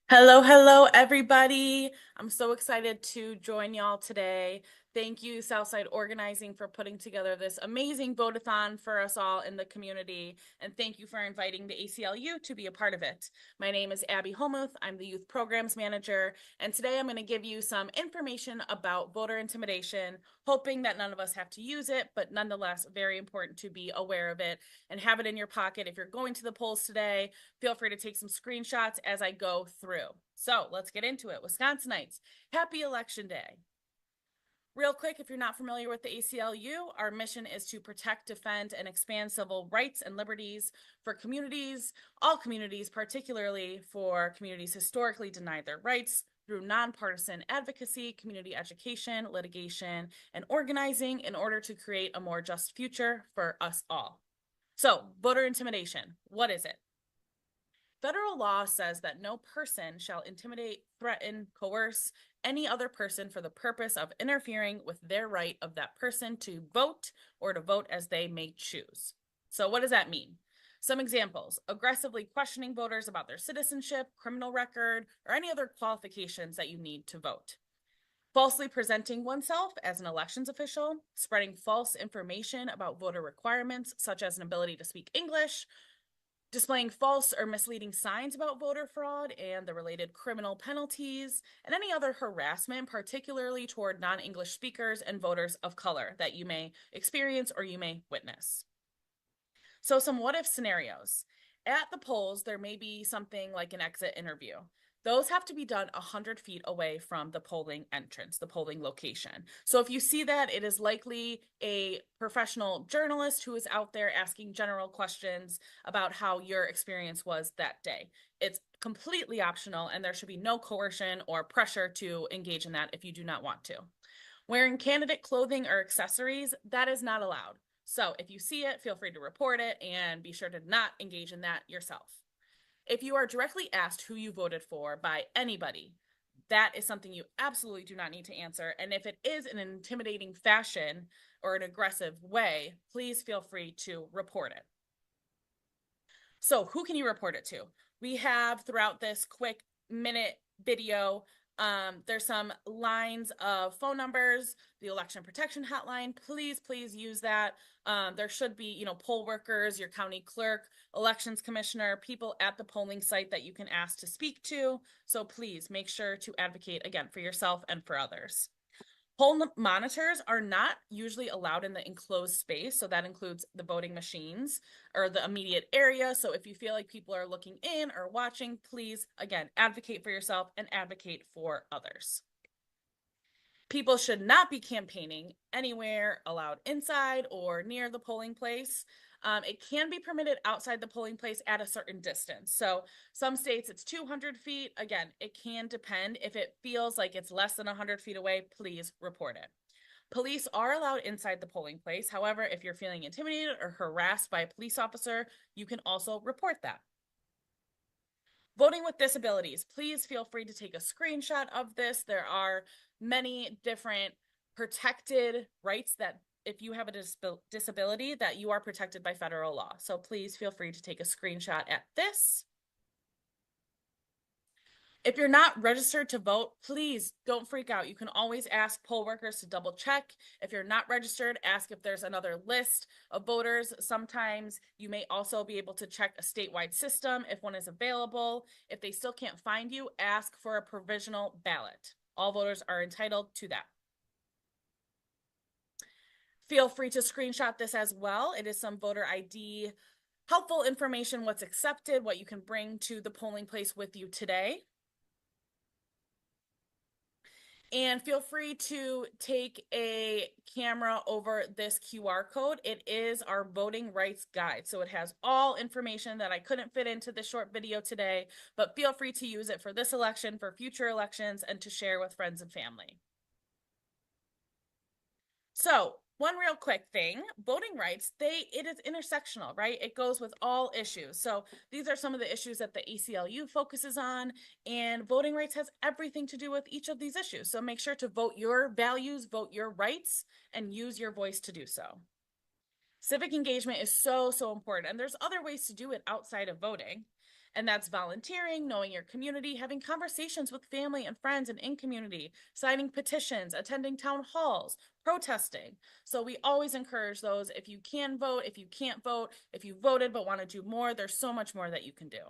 Hello, everybody. I'm so excited to join y'all today Thank you, Southside Organizing, for putting together this amazing vote-a-thon for us all in the community. And thank you for inviting the ACLU to be a part of it. My name is Abby Holmuth. I'm the Youth Programs Manager. And today I'm going to give you some information about voter intimidation, hoping that none of us have to use it, but nonetheless, very important to be aware of it and have it in your pocket. If you're going to the polls today, feel free to take some screenshots as I go through. So let's get into it. Wisconsinites, happy Election Day. Real quick, if you're not familiar with the ACLU, our mission is to protect, defend, and expand civil rights and liberties for communities, all communities, particularly for communities historically denied their rights through nonpartisan advocacy, community education, litigation, and organizing in order to create a more just future for us all. So, voter intimidation, what is it? Federal law says that no person shall intimidate, threaten, coerce any other person for the purpose of interfering with their right of that person to vote or to vote as they may choose. So what does that mean? Some examples: aggressively questioning voters about their citizenship, criminal record, or any other qualifications that you need to vote. Falsely presenting oneself as an elections official, spreading false information about voter requirements, such as an ability to speak English, displaying false or misleading signs about voter fraud and the related criminal penalties, and any other harassment, particularly toward non-English speakers and voters of color that you may experience or you may witness. So some what-if scenarios. At the polls, there may be something like an exit interview. Those have to be done 100 feet away from the polling entrance, the polling location. So if you see that, it is likely a professional journalist who is out there asking general questions about how your experience was that day. It's completely optional, and there should be no coercion or pressure to engage in that if you do not want to. Wearing candidate clothing or accessories, that is not allowed. So if you see it, feel free to report it and be sure to not engage in that yourself. If you are directly asked who you voted for by anybody, that is something you absolutely do not need to answer. And if it is in an intimidating fashion or an aggressive way, please feel free to report it. So who can you report it to? We have throughout this quick minute video, there's some lines of phone numbers, the election protection hotline. Please use that. There should be, poll workers, your county clerk, elections commissioner, people at the polling site that you can ask to speak to. So please make sure to advocate, again, for yourself and for others. Poll monitors are not usually allowed in the enclosed space, so that includes the voting machines or the immediate area. So if you feel like people are looking in or watching, please, again, advocate for yourself and advocate for others. People should not be campaigning anywhere allowed inside or near the polling place. It can be permitted outside the polling place at a certain distance. So some states it's 200 feet. Again, it can depend. If it feels like it's less than 100 feet away, please report it. Police are allowed inside the polling place. However, if you're feeling intimidated or harassed by a police officer, you can also report that. Voting with disabilities, please feel free to take a screenshot of this. There are many different protected rights that if you have a disability that you are protected by federal law. So please feel free to take a screenshot at this. If you're not registered to vote, please don't freak out. You can always ask poll workers to double check. If you're not registered, ask if there's another list of voters. Sometimes you may also be able to check a statewide system if one is available. If they still can't find you, ask for a provisional ballot. All voters are entitled to that. Feel free to screenshot this as well. It is some voter ID, helpful information, what's accepted, what you can bring to the polling place with you today. And feel free to take a camera over this QR code. It is our voting rights guide. So it has all information that I couldn't fit into this short video today, but feel free to use it for this election, for future elections, and to share with friends and family. So one real quick thing, voting rights, it is intersectional, right? It goes with all issues. So these are some of the issues that the ACLU focuses on, and voting rights has everything to do with each of these issues. So make sure to vote your values, vote your rights, and use your voice to do so. Civic engagement is so important, and there's other ways to do it outside of voting. And that's volunteering, knowing your community, having conversations with family and friends and in community, signing petitions, attending town halls, protesting. So we always encourage those. If you can vote, if you can't vote, if you voted but want to do more, there's so much more that you can do.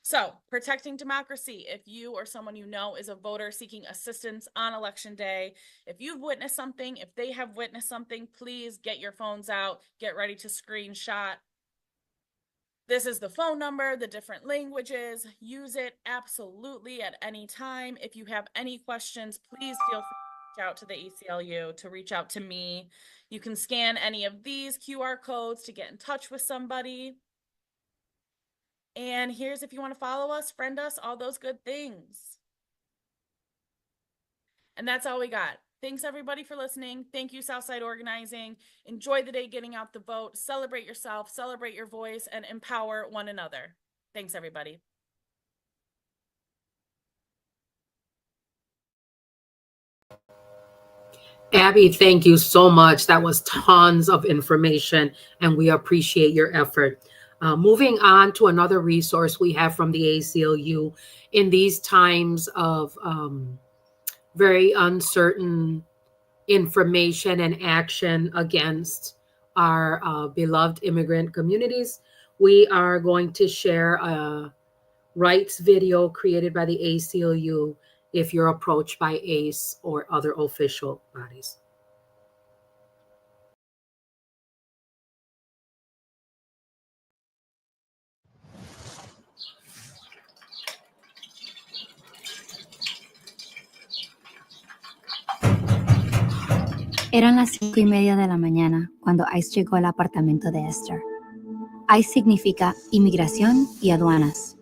So, protecting democracy. If you or someone you know is a voter seeking assistance on election day, if you've witnessed something, if they have witnessed something, please get your phones out, get ready to screenshot. This is the phone number, the different languages. Use it absolutely at any time. If you have any questions, please feel free to reach out to the ACLU, to reach out to me. You can scan any of these QR codes to get in touch with somebody. And here's if you want to follow us, friend us, all those good things. And that's all we got. Thanks everybody for listening. Thank you, Southside Organizing. Enjoy the day getting out the vote. Celebrate yourself, celebrate your voice, and empower one another. Thanks, everybody. Abby, thank you so much. That was tons of information, and we appreciate your effort. Moving on to another resource we have from the ACLU in these times of very uncertain information and action against our beloved immigrant communities, we are going to share a rights video created by the ACLU if you're approached by ACE or other official bodies. Eran las 5:30 de la mañana cuando ICE llegó al apartamento de Esther. ICE significa inmigración y aduanas.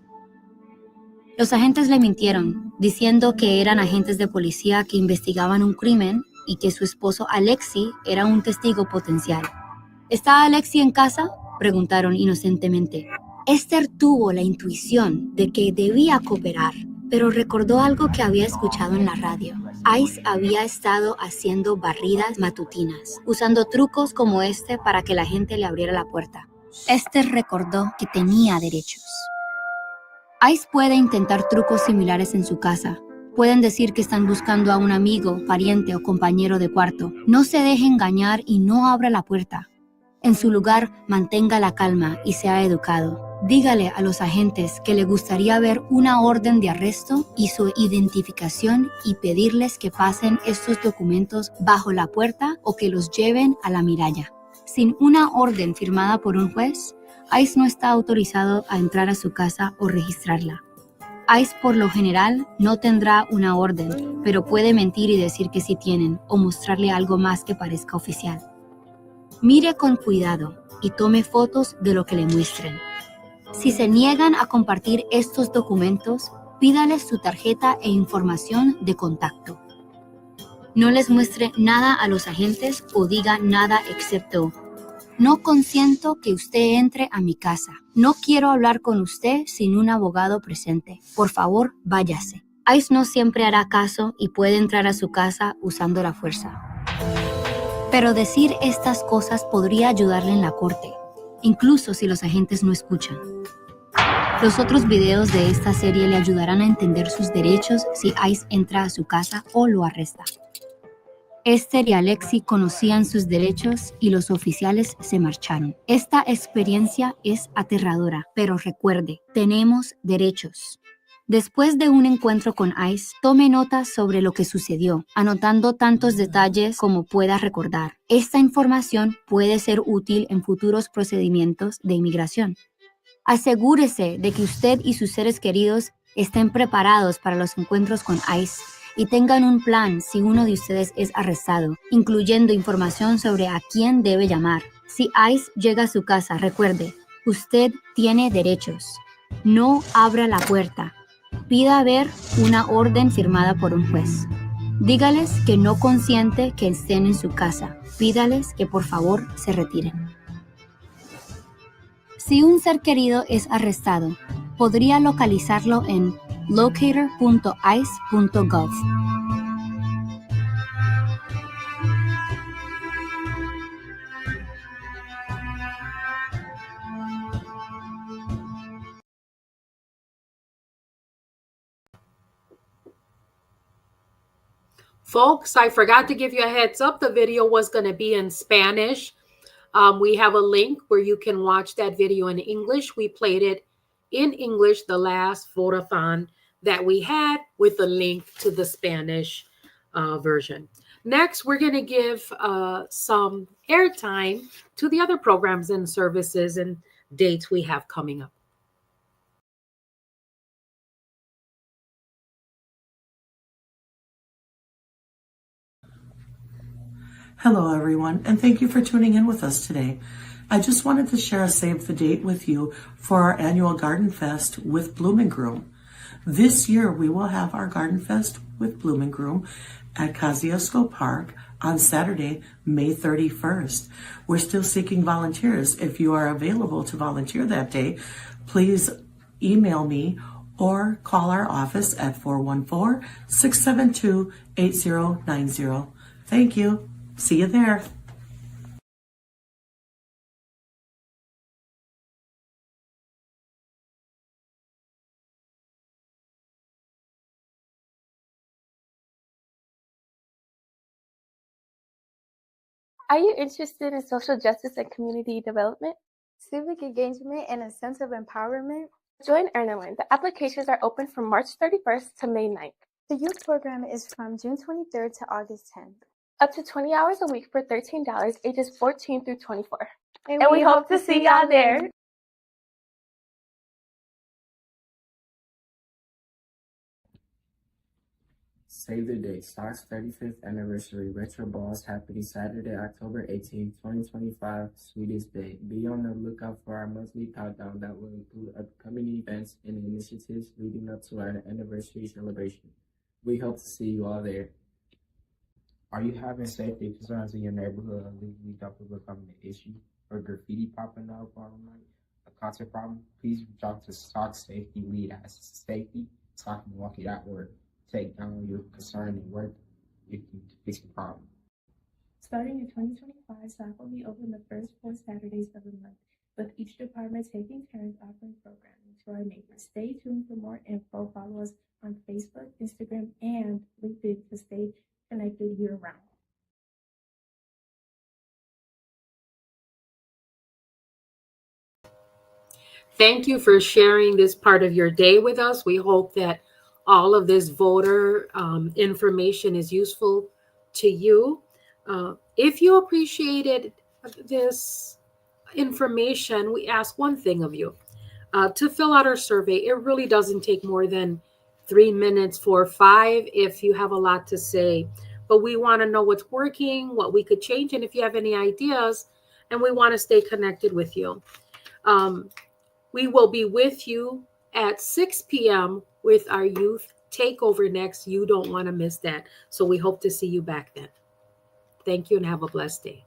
Los agentes le mintieron, diciendo que eran agentes de policía que investigaban un crimen y que su esposo Alexi era un testigo potencial. ¿Está Alexi en casa?, preguntaron inocentemente. Esther tuvo la intuición de que debía cooperar, pero recordó algo que había escuchado en la radio. ICE había estado haciendo barridas matutinas, usando trucos como este para que la gente le abriera la puerta. Esther recordó que tenía derechos. ICE puede intentar trucos similares en su casa. Pueden decir que están buscando a un amigo, pariente o compañero de cuarto. No se deje engañar y no abra la puerta. En su lugar, mantenga la calma y sea educado. Dígale a los agentes que le gustaría ver una orden de arresto y su identificación y pedirles que pasen estos documentos bajo la puerta o que los lleven a la miralla. Sin una orden firmada por un juez, ICE no está autorizado a entrar a su casa o registrarla. ICE por lo general no tendrá una orden, pero puede mentir y decir que sí tienen o mostrarle algo más que parezca oficial. Mire con cuidado y tome fotos de lo que le muestren. Si se niegan a compartir estos documentos, pídales su tarjeta e información de contacto. No les muestre nada a los agentes o diga nada excepto: no consiento que usted entre a mi casa. No quiero hablar con usted sin un abogado presente. Por favor, váyase. ICE no siempre hará caso y puede entrar a su casa usando la fuerza. Pero decir estas cosas podría ayudarle en la corte, incluso si los agentes no escuchan. Los otros videos de esta serie le ayudarán a entender sus derechos si ICE entra a su casa o lo arresta. Esther y Alexi conocían sus derechos y los oficiales se marcharon. Esta experiencia es aterradora, pero recuerde, tenemos derechos. Después de un encuentro con ICE, tome notas sobre lo que sucedió, anotando tantos detalles como pueda recordar. Esta información puede ser útil en futuros procedimientos de inmigración. Asegúrese de que usted y sus seres queridos estén preparados para los encuentros con ICE y tengan un plan si uno de ustedes es arrestado, incluyendo información sobre a quién debe llamar. Si ICE llega a su casa, recuerde, usted tiene derechos. No abra la puerta. Pida ver una orden firmada por un juez. Dígales que no consiente que estén en su casa. Pídales que por favor se retiren. Si un ser querido es arrestado, podría localizarlo en locator.ice.gov. Folks, I forgot to give you a heads up. The video was going to be in Spanish. We have a link where you can watch that video in English. We played it in English, the last Vote-a-thon that we had, with a link to the Spanish version. Next, we're going to give some airtime to the other programs and services and dates we have coming up. Hello, everyone, and thank you for tuning in with us today. I just wanted to share a save the date with you for our annual Garden Fest with Bloom and Groom. This year, we will have our Garden Fest with Bloom and Groom at Kosciuszko Park on Saturday, May 31st. We're still seeking volunteers. If you are available to volunteer that day, please email me or call our office at 414-672-8090. Thank you. See you there. Are you interested in social justice and community development? Civic engagement and a sense of empowerment? Join Earn and Learn. The applications are open from March 31st to May 9th. The youth program is from June 23rd to August 10th. Up to 20 hours a week for $13, ages 14 through 24. And we hope to see y'all there. Save the date. Stock's 35th anniversary retro balls happening Saturday, October 18th, 2025, Sweetest Day. Be on the lookout for our monthly countdown that will include upcoming events and initiatives leading up to our anniversary celebration. We hope to see you all there. Are you having safety concerns in your neighborhood or legally dumping becoming an issue, or graffiti popping up online, a concert problem? Please reach out to Stock Safety Lead at safety.milwaukee.org. Take down your concern and work with you to fix the problem. Starting in 2025, SOC will be open the first 4 Saturdays of the month, with each department taking turns offering programming to our neighbors. Stay tuned for more info. Follow us on Facebook, Instagram, and LinkedIn to stay connected year-round. Thank you for sharing this part of your day with us. We hope that all of this voter information is useful to you. If you appreciated this information, we ask one thing of you. To fill out our survey, it really doesn't take more than 3 minutes, 4 or 5 if you have a lot to say. But we want to know what's working, what we could change, and if you have any ideas, and we want to stay connected with you. We will be with you at 6 p.m. with our youth takeover next. You don't want to miss that. So we hope to see you back then. Thank you and have a blessed day.